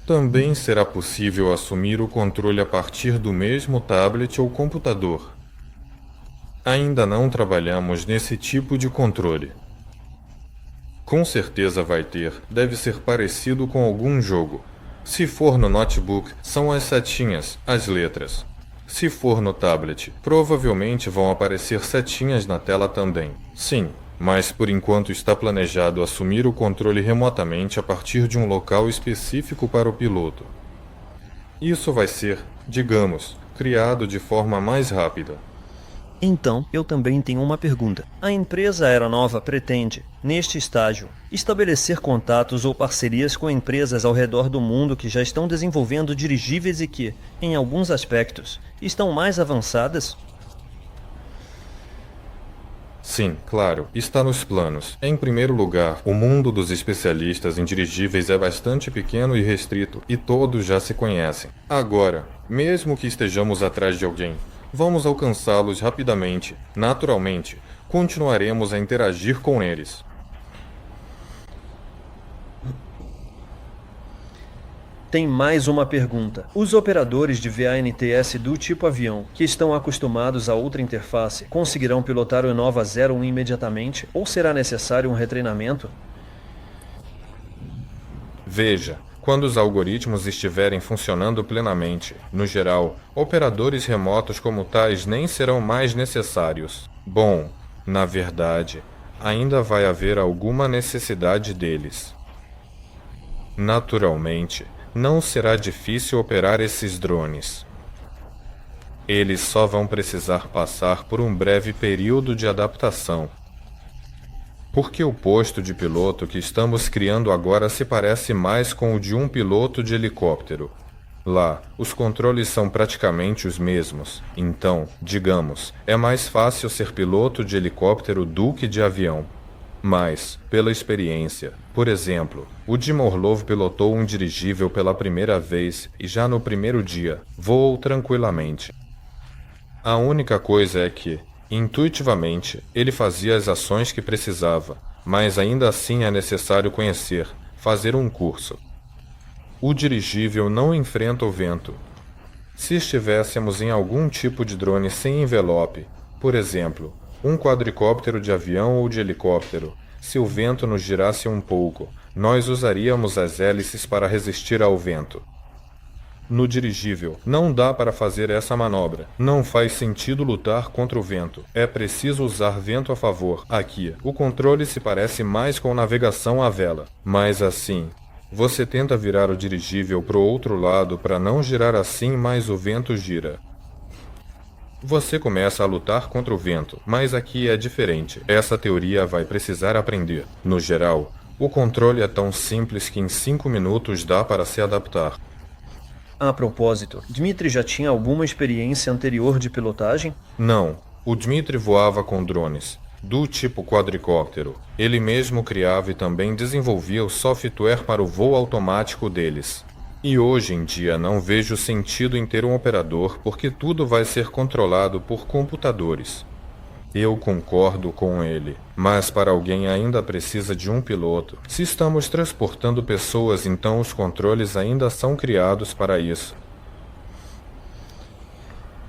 Também será possível assumir o controle a partir do mesmo tablet ou computador. Ainda não trabalhamos nesse tipo de controle. Com certeza vai ter, deve ser parecido com algum jogo. Se for no notebook, são as setinhas, as letras. Se for no tablet, provavelmente vão aparecer setinhas na tela também. Sim, mas por enquanto está planejado assumir o controle remotamente a partir de um local específico para o piloto. Isso vai ser, digamos, criado de forma mais rápida. Então, eu também tenho uma pergunta. A empresa aeronova pretende, neste estágio, estabelecer contatos ou parcerias com empresas ao redor do mundo que já estão desenvolvendo dirigíveis e que, em alguns aspectos, estão mais avançadas? Sim, claro, está nos planos. Em primeiro lugar, o mundo dos especialistas em dirigíveis é bastante pequeno e restrito, e todos já se conhecem. Agora, mesmo que estejamos atrás de alguém, vamos alcançá-los rapidamente, naturalmente. Continuaremos a interagir com eles. Tem mais uma pergunta. Os operadores de VANTS do tipo avião, que estão acostumados a outra interface, conseguirão pilotar o Nova 01 imediatamente ou será necessário um retreinamento? Veja, quando os algoritmos estiverem funcionando plenamente, no geral, operadores remotos como tais nem serão mais necessários. Bom, na verdade, ainda vai haver alguma necessidade deles. Naturalmente, não será difícil operar esses drones. Eles só vão precisar passar por um breve período de adaptação. Porque o posto de piloto que estamos criando agora se parece mais com o de um piloto de helicóptero. Lá, os controles são praticamente os mesmos. Então, digamos, é mais fácil ser piloto de helicóptero do que de avião. Mas, pela experiência, por exemplo, o Dima Orlov pilotou um dirigível pela primeira vez e já no primeiro dia, voou tranquilamente. A única coisa é que, intuitivamente, ele fazia as ações que precisava, mas ainda assim é necessário conhecer, fazer um curso. O dirigível não enfrenta o vento. Se estivéssemos em algum tipo de drone sem envelope, por exemplo, um quadricóptero de avião ou de helicóptero, se o vento nos girasse um pouco, nós usaríamos as hélices para resistir ao vento. No dirigível, não dá para fazer essa manobra. Não faz sentido lutar contra o vento. É preciso usar vento a favor. Aqui, o controle se parece mais com navegação à vela. Mas assim, você tenta virar o dirigível para o outro lado para não girar assim, mas o vento gira. Você começa a lutar contra o vento, mas aqui é diferente. Essa teoria vai precisar aprender. No geral, o controle é tão simples que em 5 minutos dá para se adaptar. A propósito, Dmitri já tinha alguma experiência anterior de pilotagem? Não, o Dmitri voava com drones, do tipo quadricóptero. Ele mesmo criava e também desenvolvia o software para o voo automático deles. E hoje em dia não vejo sentido em ter um operador porque tudo vai ser controlado por computadores. Eu concordo com ele, mas para alguém ainda precisa de um piloto. Se estamos transportando pessoas, então os controles ainda são criados para isso.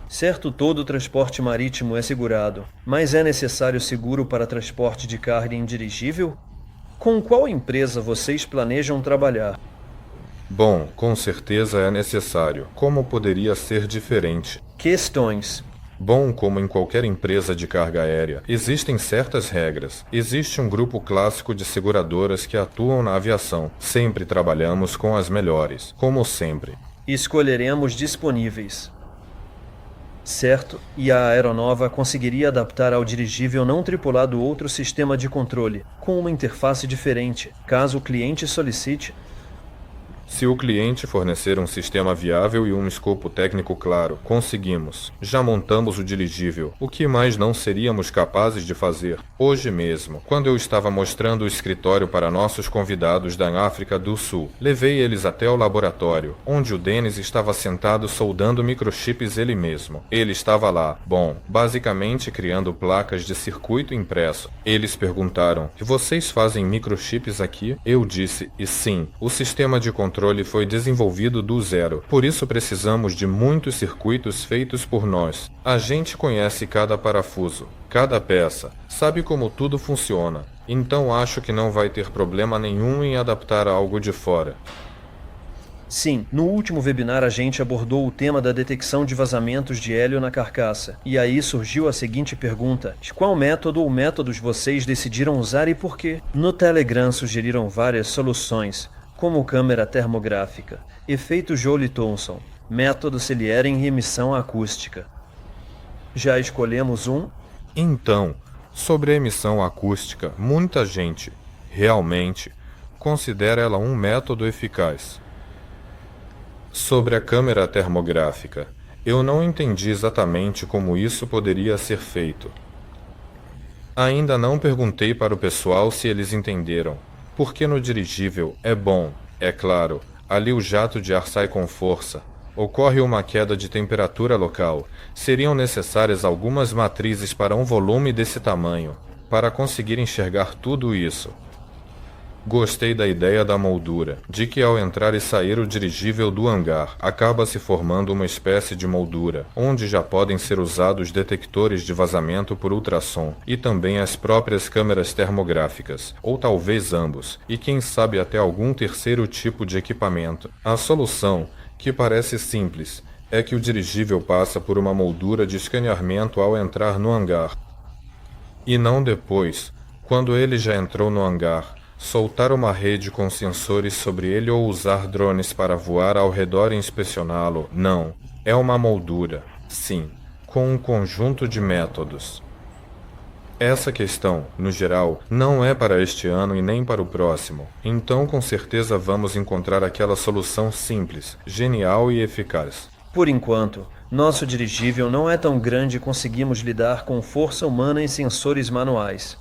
Certo, todo transporte marítimo é segurado, mas é necessário seguro para transporte de carga em dirigível? Com qual empresa vocês planejam trabalhar? Bom, com certeza é necessário. Como poderia ser diferente? Questões. Bom, como em qualquer empresa de carga aérea, existem certas regras. Existe um grupo clássico de seguradoras que atuam na aviação. Sempre trabalhamos com as melhores, como sempre. Escolheremos disponíveis. Certo, e a aeronova conseguiria adaptar ao dirigível não tripulado outro sistema de controle, com uma interface diferente, caso o cliente solicite. Se o cliente fornecer um sistema viável e um escopo técnico claro, conseguimos. Já montamos o dirigível. O que mais não seríamos capazes de fazer? Hoje mesmo, quando eu estava mostrando o escritório para nossos convidados da África do Sul, levei eles até o laboratório, onde o Dennis estava sentado soldando microchips ele mesmo. Ele estava lá, basicamente criando placas de circuito impresso. Eles perguntaram, e vocês fazem microchips aqui? Eu disse, e sim, o sistema de controle foi desenvolvido do zero, por isso precisamos de muitos circuitos feitos por nós. A gente conhece cada parafuso, cada peça, sabe como tudo funciona, então acho que não vai ter problema nenhum em adaptar algo de fora. Sim, no último webinar a gente abordou o tema da detecção de vazamentos de hélio na carcaça. E aí surgiu a seguinte pergunta: de qual método ou métodos vocês decidiram usar e por quê? No Telegram sugeriram várias soluções, como câmera termográfica, efeito Joule-Thomson, método Cellieren e emissão acústica. Já escolhemos um? Então, sobre a emissão acústica, muita gente, realmente, considera ela um método eficaz. Sobre a câmera termográfica, eu não entendi exatamente como isso poderia ser feito. Ainda não perguntei para o pessoal se eles entenderam. Porque no dirigível é bom, é claro, ali o jato de ar sai com força. Ocorre uma queda de temperatura local. Seriam necessárias algumas matrizes para um volume desse tamanho, para conseguir enxergar tudo isso. Gostei da ideia da moldura, de que ao entrar e sair o dirigível do hangar, acaba se formando uma espécie de moldura, onde já podem ser usados detectores de vazamento por ultrassom, e também as próprias câmeras termográficas, ou talvez ambos, e quem sabe até algum terceiro tipo de equipamento. A solução, que parece simples, é que o dirigível passa por uma moldura de escaneamento ao entrar no hangar. E não depois, quando ele já entrou no hangar, soltar uma rede com sensores sobre ele ou usar drones para voar ao redor e inspecioná-lo, não. É uma moldura, sim, com um conjunto de métodos. Essa questão, no geral, não é para este ano e nem para o próximo. Então, com certeza vamos encontrar aquela solução simples, genial e eficaz. Por enquanto, nosso dirigível não é tão grande e conseguimos lidar com força humana e sensores manuais.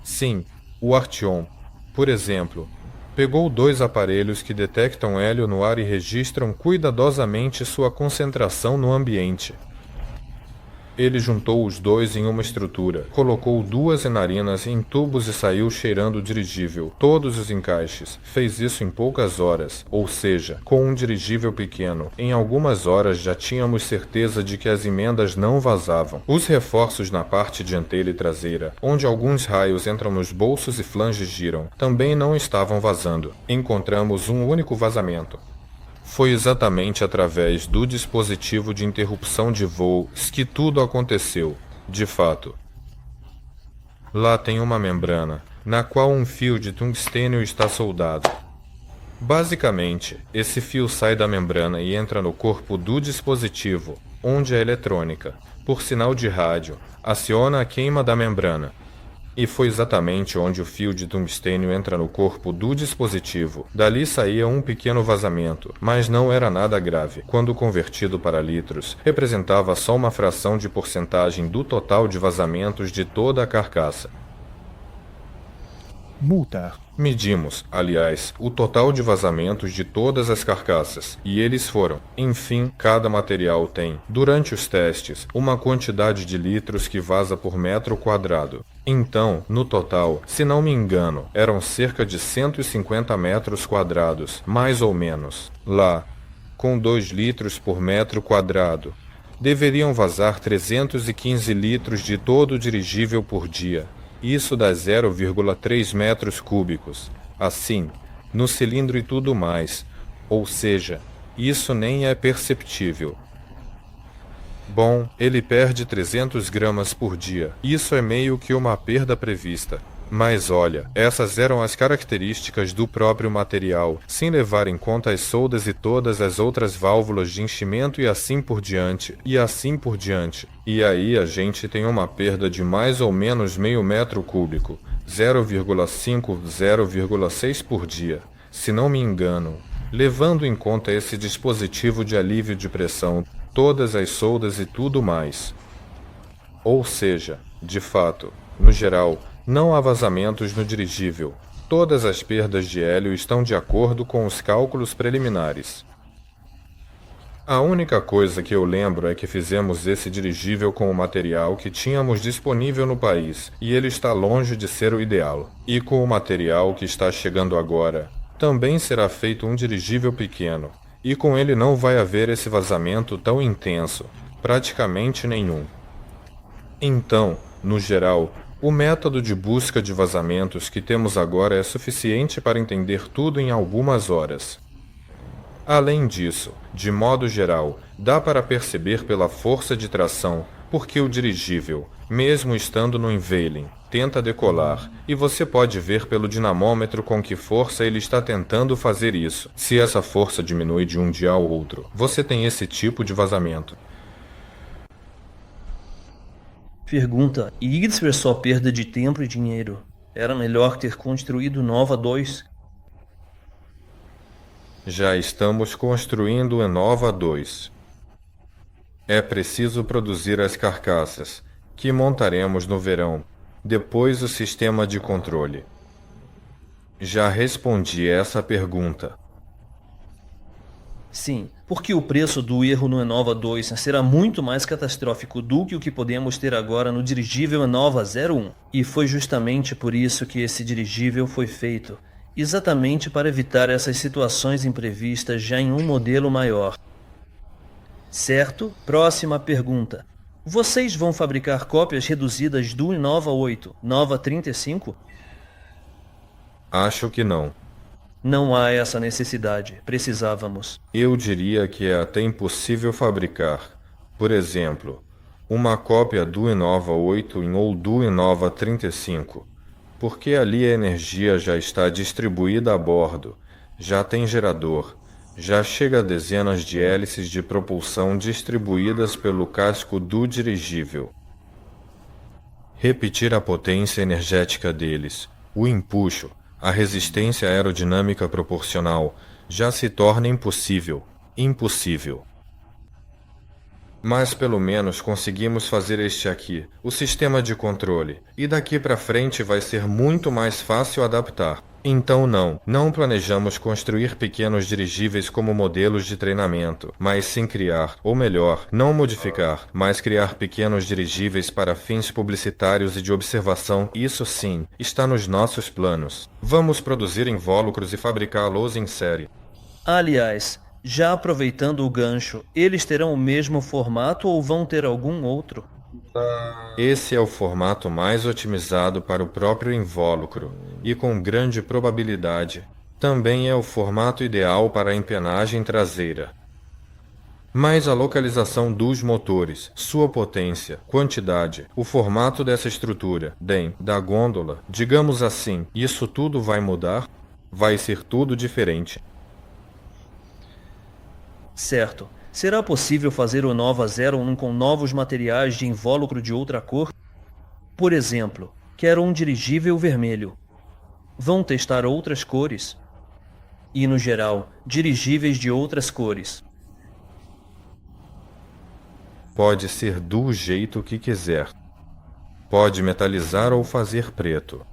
Sim. O Artyom, por exemplo, pegou 2 aparelhos que detectam hélio no ar e registram cuidadosamente sua concentração no ambiente. Ele juntou os dois em uma estrutura, colocou 2 narinas em tubos e saiu cheirando o dirigível, todos os encaixes. Fez isso em poucas horas, ou seja, com um dirigível pequeno. Em algumas horas já tínhamos certeza de que as emendas não vazavam. Os reforços na parte dianteira e traseira, onde alguns raios entram nos bolsos e flanges giram, também não estavam vazando. Encontramos um único vazamento. Foi exatamente através do dispositivo de interrupção de voo que tudo aconteceu, de fato. Lá tem uma membrana, na qual um fio de tungstênio está soldado. Basicamente, esse fio sai da membrana e entra no corpo do dispositivo, onde a eletrônica, por sinal de rádio, aciona a queima da membrana. E foi exatamente onde o fio de tungstênio entra no corpo do dispositivo. Dali saía um pequeno vazamento, mas não era nada grave. Quando convertido para litros, representava só uma fração de porcentagem do total de vazamentos de toda a carcaça. Multa. Medimos, aliás, o total de vazamentos de todas as carcaças, e eles foram. Enfim, cada material tem, durante os testes, uma quantidade de litros que vaza por metro quadrado. Então, no total, se não me engano, eram cerca de 150 metros quadrados, mais ou menos. Lá, com 2 litros por metro quadrado, deveriam vazar 315 litros de todo o dirigível por dia. Isso dá 0,3 metros cúbicos. Assim, no cilindro e tudo mais. Ou seja, isso nem é perceptível. Bom, ele perde 300 gramas por dia. Isso é meio que uma perda prevista. Mas olha, essas eram as características do próprio material, sem levar em conta as soldas e todas as outras válvulas de enchimento e assim por diante, e assim por diante. E aí a gente tem uma perda de mais ou menos meio metro cúbico, 0,5, 0,6 por dia, se não me engano. Levando em conta esse dispositivo de alívio de pressão, todas as soldas e tudo mais. Ou seja, de fato, no geral, não há vazamentos no dirigível. Todas as perdas de hélio estão de acordo com os cálculos preliminares. A única coisa que eu lembro é que fizemos esse dirigível com o material que tínhamos disponível no país, e ele está longe de ser o ideal. E com o material que está chegando agora, também será feito um dirigível pequeno, e com ele não vai haver esse vazamento tão intenso, praticamente nenhum. Então, no geral, o método de busca de vazamentos que temos agora é suficiente para entender tudo em algumas horas. Além disso, de modo geral, dá para perceber pela força de tração porque o dirigível, mesmo estando no unveiling, tenta decolar, e você pode ver pelo dinamômetro com que força ele está tentando fazer isso. Se essa força diminui de um dia ao outro, você tem esse tipo de vazamento. Pergunta: e isso é só perda de tempo e dinheiro? Era melhor ter construído Nova 2? Já estamos construindo o Nova 2. É preciso produzir as carcaças, que montaremos no verão, depois o sistema de controle. Já respondi essa pergunta. Sim, porque o preço do erro no Enova 2 será muito mais catastrófico do que o que podemos ter agora no dirigível Enova 01. E foi justamente por isso que esse dirigível foi feito, exatamente para evitar essas situações imprevistas já em um modelo maior. Certo? Próxima pergunta. Vocês vão fabricar cópias reduzidas do Enova 8, Nova 35? Acho que não. Não há essa necessidade. Precisávamos. Eu diria que é até impossível fabricar. Por exemplo, uma cópia do Enova 8 ou do Enova 35, porque ali a energia já está distribuída a bordo, já tem gerador, já chega a dezenas de hélices de propulsão distribuídas pelo casco do dirigível. Repetir a potência energética deles, o empuxo, a resistência aerodinâmica proporcional, já se torna impossível. Impossível. Mas pelo menos conseguimos fazer este aqui, o sistema de controle, e daqui para frente vai ser muito mais fácil adaptar. Então não planejamos construir pequenos dirigíveis como modelos de treinamento, mas sim criar, ou melhor, não modificar, mas criar pequenos dirigíveis para fins publicitários e de observação. Isso sim, está nos nossos planos. Vamos produzir invólucros e fabricá-los em série. Aliás, já aproveitando o gancho, eles terão o mesmo formato ou vão ter algum outro? Esse é o formato mais otimizado para o próprio invólucro e com grande probabilidade também é o formato ideal para a empenagem traseira. Mas a localização dos motores, sua potência, quantidade, o formato dessa estrutura, da gôndola, digamos assim, isso tudo vai mudar? Vai ser tudo diferente. Certo. Será possível fazer o Nova 01 com novos materiais de invólucro de outra cor? Por exemplo, quero um dirigível vermelho. Vão testar outras cores? E, no geral, dirigíveis de outras cores. Pode ser do jeito que quiser. Pode metalizar ou fazer preto.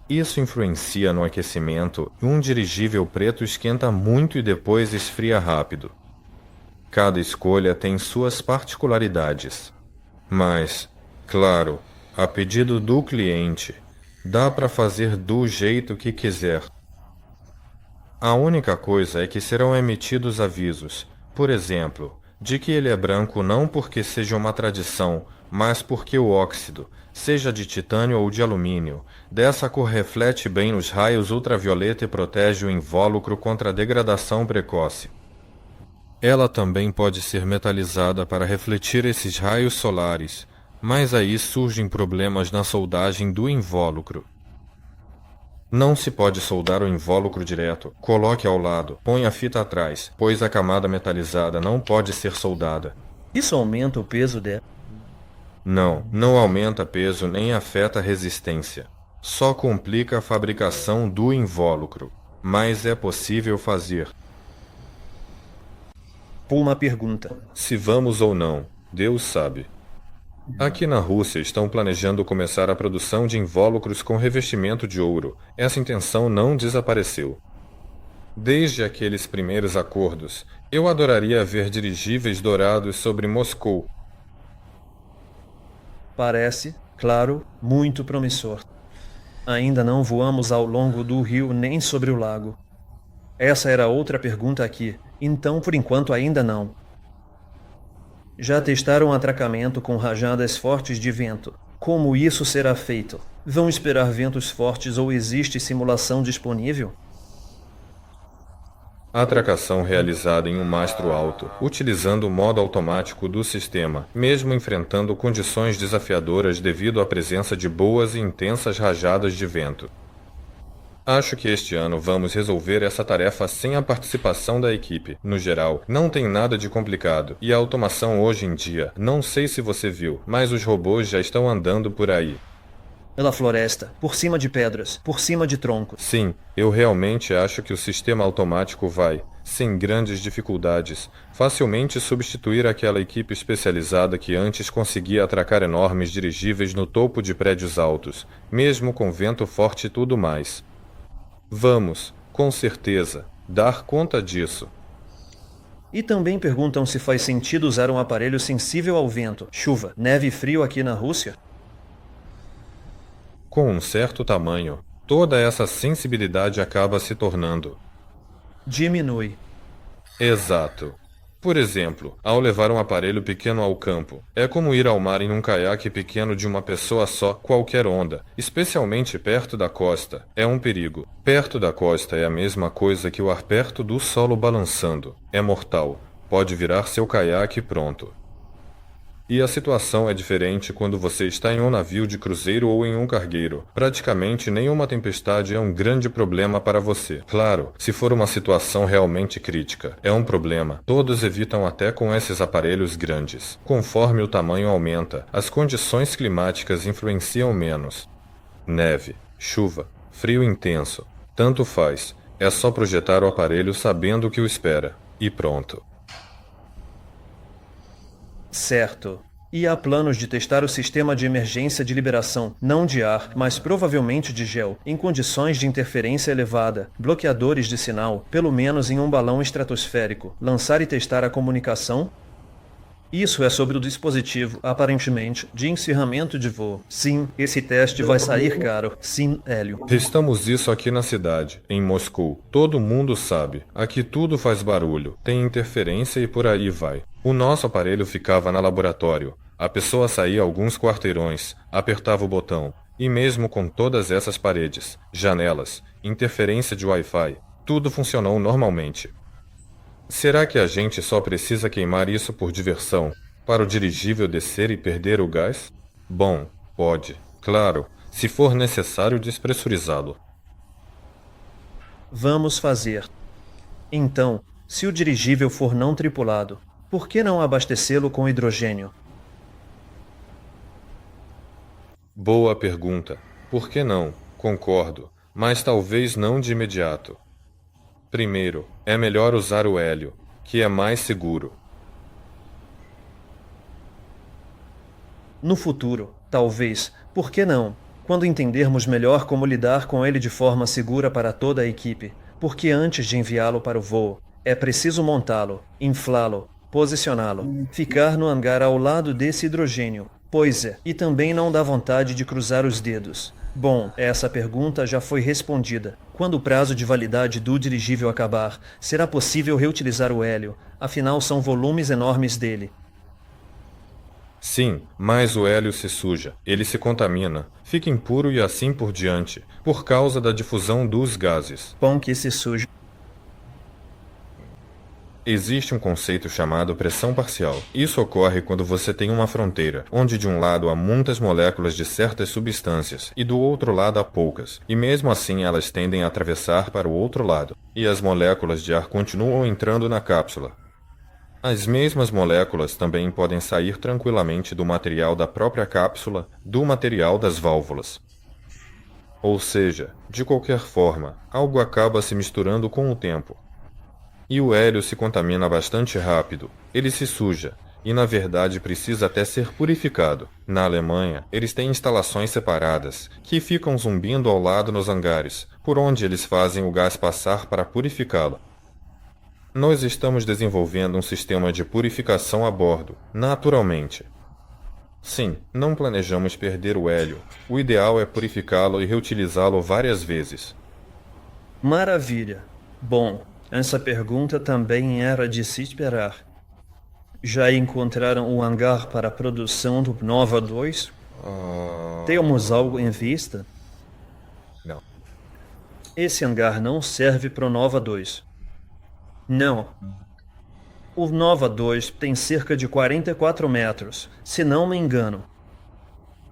Isso influencia no aquecimento e um dirigível preto esquenta muito e depois esfria rápido. Cada escolha tem suas particularidades. Mas, claro, a pedido do cliente, dá para fazer do jeito que quiser. A única coisa é que serão emitidos avisos, por exemplo, de que ele é branco não porque seja uma tradição, mas porque o óxido, seja de titânio ou de alumínio, dessa cor reflete bem nos raios ultravioleta e protege o invólucro contra a degradação precoce. Ela também pode ser metalizada para refletir esses raios solares, mas aí surgem problemas na soldagem do invólucro. Não se pode soldar o invólucro direto. Coloque ao lado, ponha a fita atrás, pois a camada metalizada não pode ser soldada. Isso aumenta o peso dela? Não aumenta peso nem afeta a resistência. Só complica a fabricação do invólucro, mas é possível fazer. Uma pergunta. Se vamos ou não, Deus sabe. Aqui na Rússia estão planejando começar a produção de invólucros com revestimento de ouro. Essa intenção não desapareceu. Desde aqueles primeiros acordos, eu adoraria ver dirigíveis dourados sobre Moscou. Parece, claro, muito promissor. Ainda não voamos ao longo do rio nem sobre o lago. Essa era outra pergunta aqui. Então, por enquanto, ainda não. Já testaram atracamento com rajadas fortes de vento. Como isso será feito? Vão esperar ventos fortes ou existe simulação disponível? Atracação realizada em um mastro alto, utilizando o modo automático do sistema, mesmo enfrentando condições desafiadoras devido à presença de boas e intensas rajadas de vento. Acho que este ano vamos resolver essa tarefa sem a participação da equipe. No geral, não tem nada de complicado. E a automação hoje em dia, não sei se você viu, mas os robôs já estão andando por aí. Pela floresta, por cima de pedras, por cima de troncos. Sim, eu realmente acho que o sistema automático vai, sem grandes dificuldades, facilmente substituir aquela equipe especializada que antes conseguia atracar enormes dirigíveis no topo de prédios altos, mesmo com vento forte e tudo mais. Vamos, com certeza, dar conta disso. E também perguntam se faz sentido usar um aparelho sensível ao vento, chuva, neve e frio aqui na Rússia? Com um certo tamanho, toda essa sensibilidade acaba se tornando. Diminui. Exato. Por exemplo, ao levar um aparelho pequeno ao campo, é como ir ao mar em um caiaque pequeno de uma pessoa só, qualquer onda, especialmente perto da costa. É um perigo. Perto da costa é a mesma coisa que o ar perto do solo balançando. É mortal. Pode virar seu caiaque pronto. E a situação é diferente quando você está em um navio de cruzeiro ou em um cargueiro. Praticamente nenhuma tempestade é um grande problema para você. Claro, se for uma situação realmente crítica, é um problema. Todos evitam até com esses aparelhos grandes. Conforme o tamanho aumenta, as condições climáticas influenciam menos. Neve, chuva, frio intenso. Tanto faz. É só projetar o aparelho sabendo o que o espera. E pronto. Certo. E há planos de testar o sistema de emergência de liberação, não de ar, mas provavelmente de gel, em condições de interferência elevada, bloqueadores de sinal, pelo menos em um balão estratosférico, lançar e testar a comunicação? Isso é sobre o dispositivo, aparentemente, de encerramento de voo. Sim, esse teste vai sair caro. Sim, Hélio. Testamos isso aqui na cidade, em Moscou. Todo mundo sabe. Aqui tudo faz barulho, tem interferência e por aí vai. O nosso aparelho ficava no laboratório. A pessoa saía alguns quarteirões, apertava o botão. E mesmo com todas essas paredes, janelas, interferência de Wi-Fi, tudo funcionou normalmente. Será que a gente só precisa queimar isso por diversão, para o dirigível descer e perder o gás? Bom, pode, claro, se for necessário despressurizá-lo. Vamos fazer. Então, se o dirigível for não tripulado, por que não abastecê-lo com hidrogênio? Boa pergunta. Por que não? Concordo, mas talvez não de imediato. Primeiro, é melhor usar o hélio, que é mais seguro. No futuro, talvez, por que não? Quando entendermos melhor como lidar com ele de forma segura para toda a equipe, porque antes de enviá-lo para o voo, é preciso montá-lo, inflá-lo, posicioná-lo, ficar no hangar ao lado desse hidrogênio. Pois é, e também não dá vontade de cruzar os dedos. Bom, essa pergunta já foi respondida. Quando o prazo de validade do dirigível acabar, será possível reutilizar o hélio, afinal são volumes enormes dele. Sim, mas o hélio se suja, ele se contamina, fica impuro e assim por diante, por causa da difusão dos gases. Bom que se suja. Existe um conceito chamado pressão parcial. Isso ocorre quando você tem uma fronteira, onde de um lado há muitas moléculas de certas substâncias e do outro lado há poucas, e mesmo assim elas tendem a atravessar para o outro lado, e as moléculas de ar continuam entrando na cápsula. As mesmas moléculas também podem sair tranquilamente do material da própria cápsula, do material das válvulas. Ou seja, de qualquer forma, algo acaba se misturando com o tempo. E o hélio se contamina bastante rápido, ele se suja, e na verdade precisa até ser purificado. Na Alemanha, eles têm instalações separadas, que ficam zumbindo ao lado nos hangares, por onde eles fazem o gás passar para purificá-lo. Nós estamos desenvolvendo um sistema de purificação a bordo, naturalmente. Sim, não planejamos perder o hélio. O ideal é purificá-lo e reutilizá-lo várias vezes. Maravilha. Bom, essa pergunta também era de se esperar. Já encontraram o hangar para a produção do Nova 2? Temos algo em vista? Não. Esse hangar não serve para o Nova 2. Não. O Nova 2 tem cerca de 44 metros, se não me engano.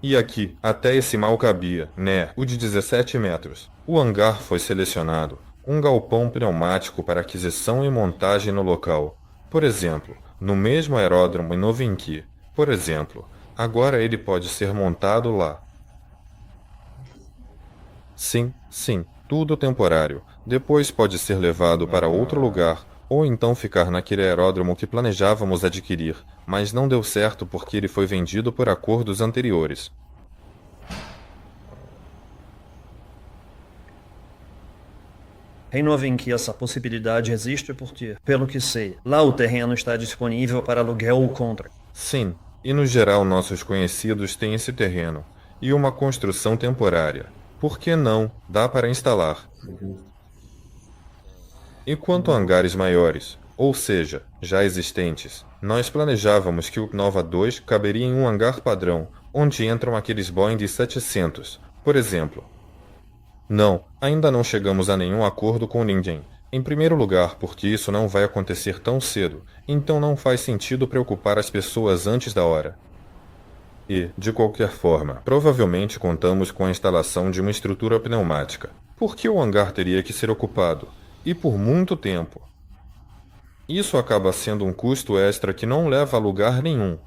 E aqui, até esse mal cabia, né? O de 17 metros. O hangar foi selecionado. Um galpão pneumático para aquisição e montagem no local. Por exemplo, no mesmo aeródromo em Novinky. Por exemplo, agora ele pode ser montado lá. Sim, tudo temporário. Depois pode ser levado para outro lugar, ou então ficar naquele aeródromo que planejávamos adquirir, mas não deu certo porque ele foi vendido por acordos anteriores. Em Novinky essa possibilidade existe porque, pelo que sei, lá o terreno está disponível para aluguel ou compra. Sim, e no geral nossos conhecidos têm esse terreno, e uma construção temporária. Por que não? Dá para instalar. E quanto a hangares maiores, ou seja, já existentes, nós planejávamos que o Nova 2 caberia em um hangar padrão, onde entram aqueles Boeing 700, por exemplo. Não, ainda não chegamos a nenhum acordo com ninguém. Em primeiro lugar, porque isso não vai acontecer tão cedo, então não faz sentido preocupar as pessoas antes da hora. E, de qualquer forma, provavelmente contamos com a instalação de uma estrutura pneumática. Por que o hangar teria que ser ocupado? E por muito tempo. Isso acaba sendo um custo extra que não leva a lugar nenhum.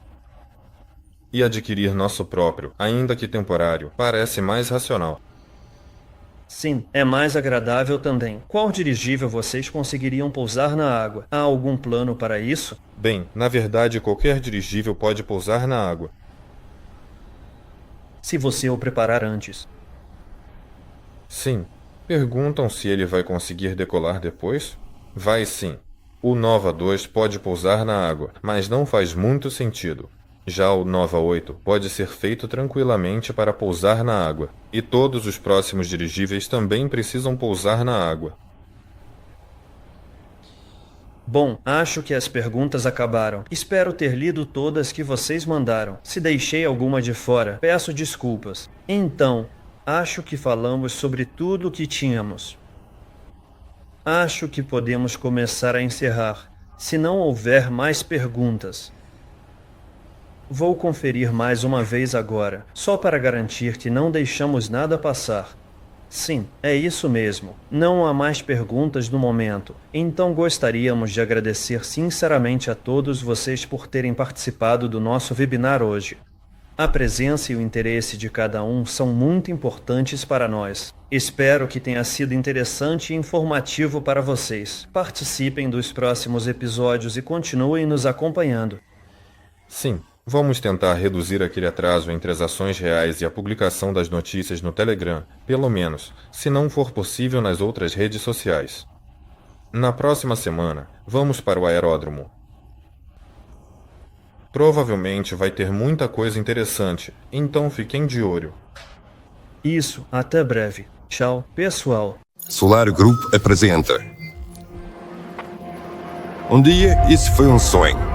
E adquirir nosso próprio, ainda que temporário, parece mais racional. Sim, é mais agradável também. Qual dirigível vocês conseguiriam pousar na água? Há algum plano para isso? Bem, na verdade, qualquer dirigível pode pousar na água. Se você o preparar antes. Sim. Perguntam se ele vai conseguir decolar depois? Vai sim. O Nova 2 pode pousar na água, mas não faz muito sentido. Já o Nova 8 pode ser feito tranquilamente para pousar na água, e todos os próximos dirigíveis também precisam pousar na água. Bom, acho que as perguntas acabaram. Espero ter lido todas que vocês mandaram. Se deixei alguma de fora, peço desculpas. Então, acho que falamos sobre tudo o que tínhamos. Acho que podemos começar a encerrar, se não houver mais perguntas. Vou conferir mais uma vez agora, só para garantir que não deixamos nada passar. Sim, é isso mesmo. Não há mais perguntas no momento. Então gostaríamos de agradecer sinceramente a todos vocês por terem participado do nosso webinar hoje. A presença e o interesse de cada um são muito importantes para nós. Espero que tenha sido interessante e informativo para vocês. Participem dos próximos episódios e continuem nos acompanhando. Sim, vamos tentar reduzir aquele atraso entre as ações reais e a publicação das notícias no Telegram, pelo menos, se não for possível nas outras redes sociais. Na próxima semana, vamos para o aeródromo. Provavelmente vai ter muita coisa interessante, então fiquem de olho. Isso, até breve. Tchau, pessoal. Solar Group apresenta. Um dia, isso foi um sonho.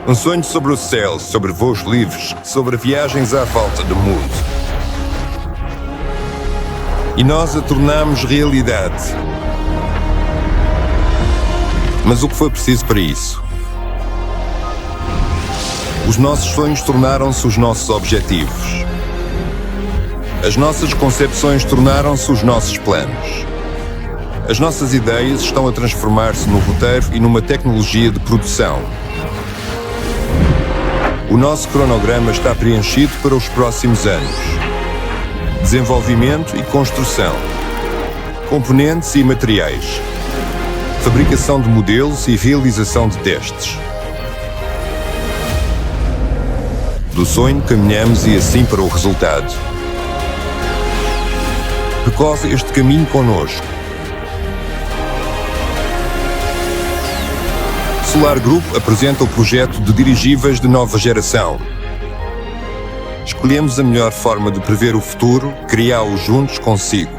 Um sonho sobre o céu, sobre voos livres, sobre viagens à volta do mundo. E nós a tornamos realidade. Mas o que foi preciso para isso? Os nossos sonhos tornaram-se os nossos objetivos. As nossas concepções tornaram-se os nossos planos. As nossas ideias estão a transformar-se no roteiro e numa tecnologia de produção. O nosso cronograma está preenchido para os próximos anos. Desenvolvimento e construção. Componentes e materiais. Fabricação de modelos e realização de testes. Do sonho caminhamos e assim para o resultado. Percorre este caminho connosco. Solar Group apresenta o projeto de dirigíveis de nova geração. Escolhemos a melhor forma de prever o futuro, criá-lo juntos consigo.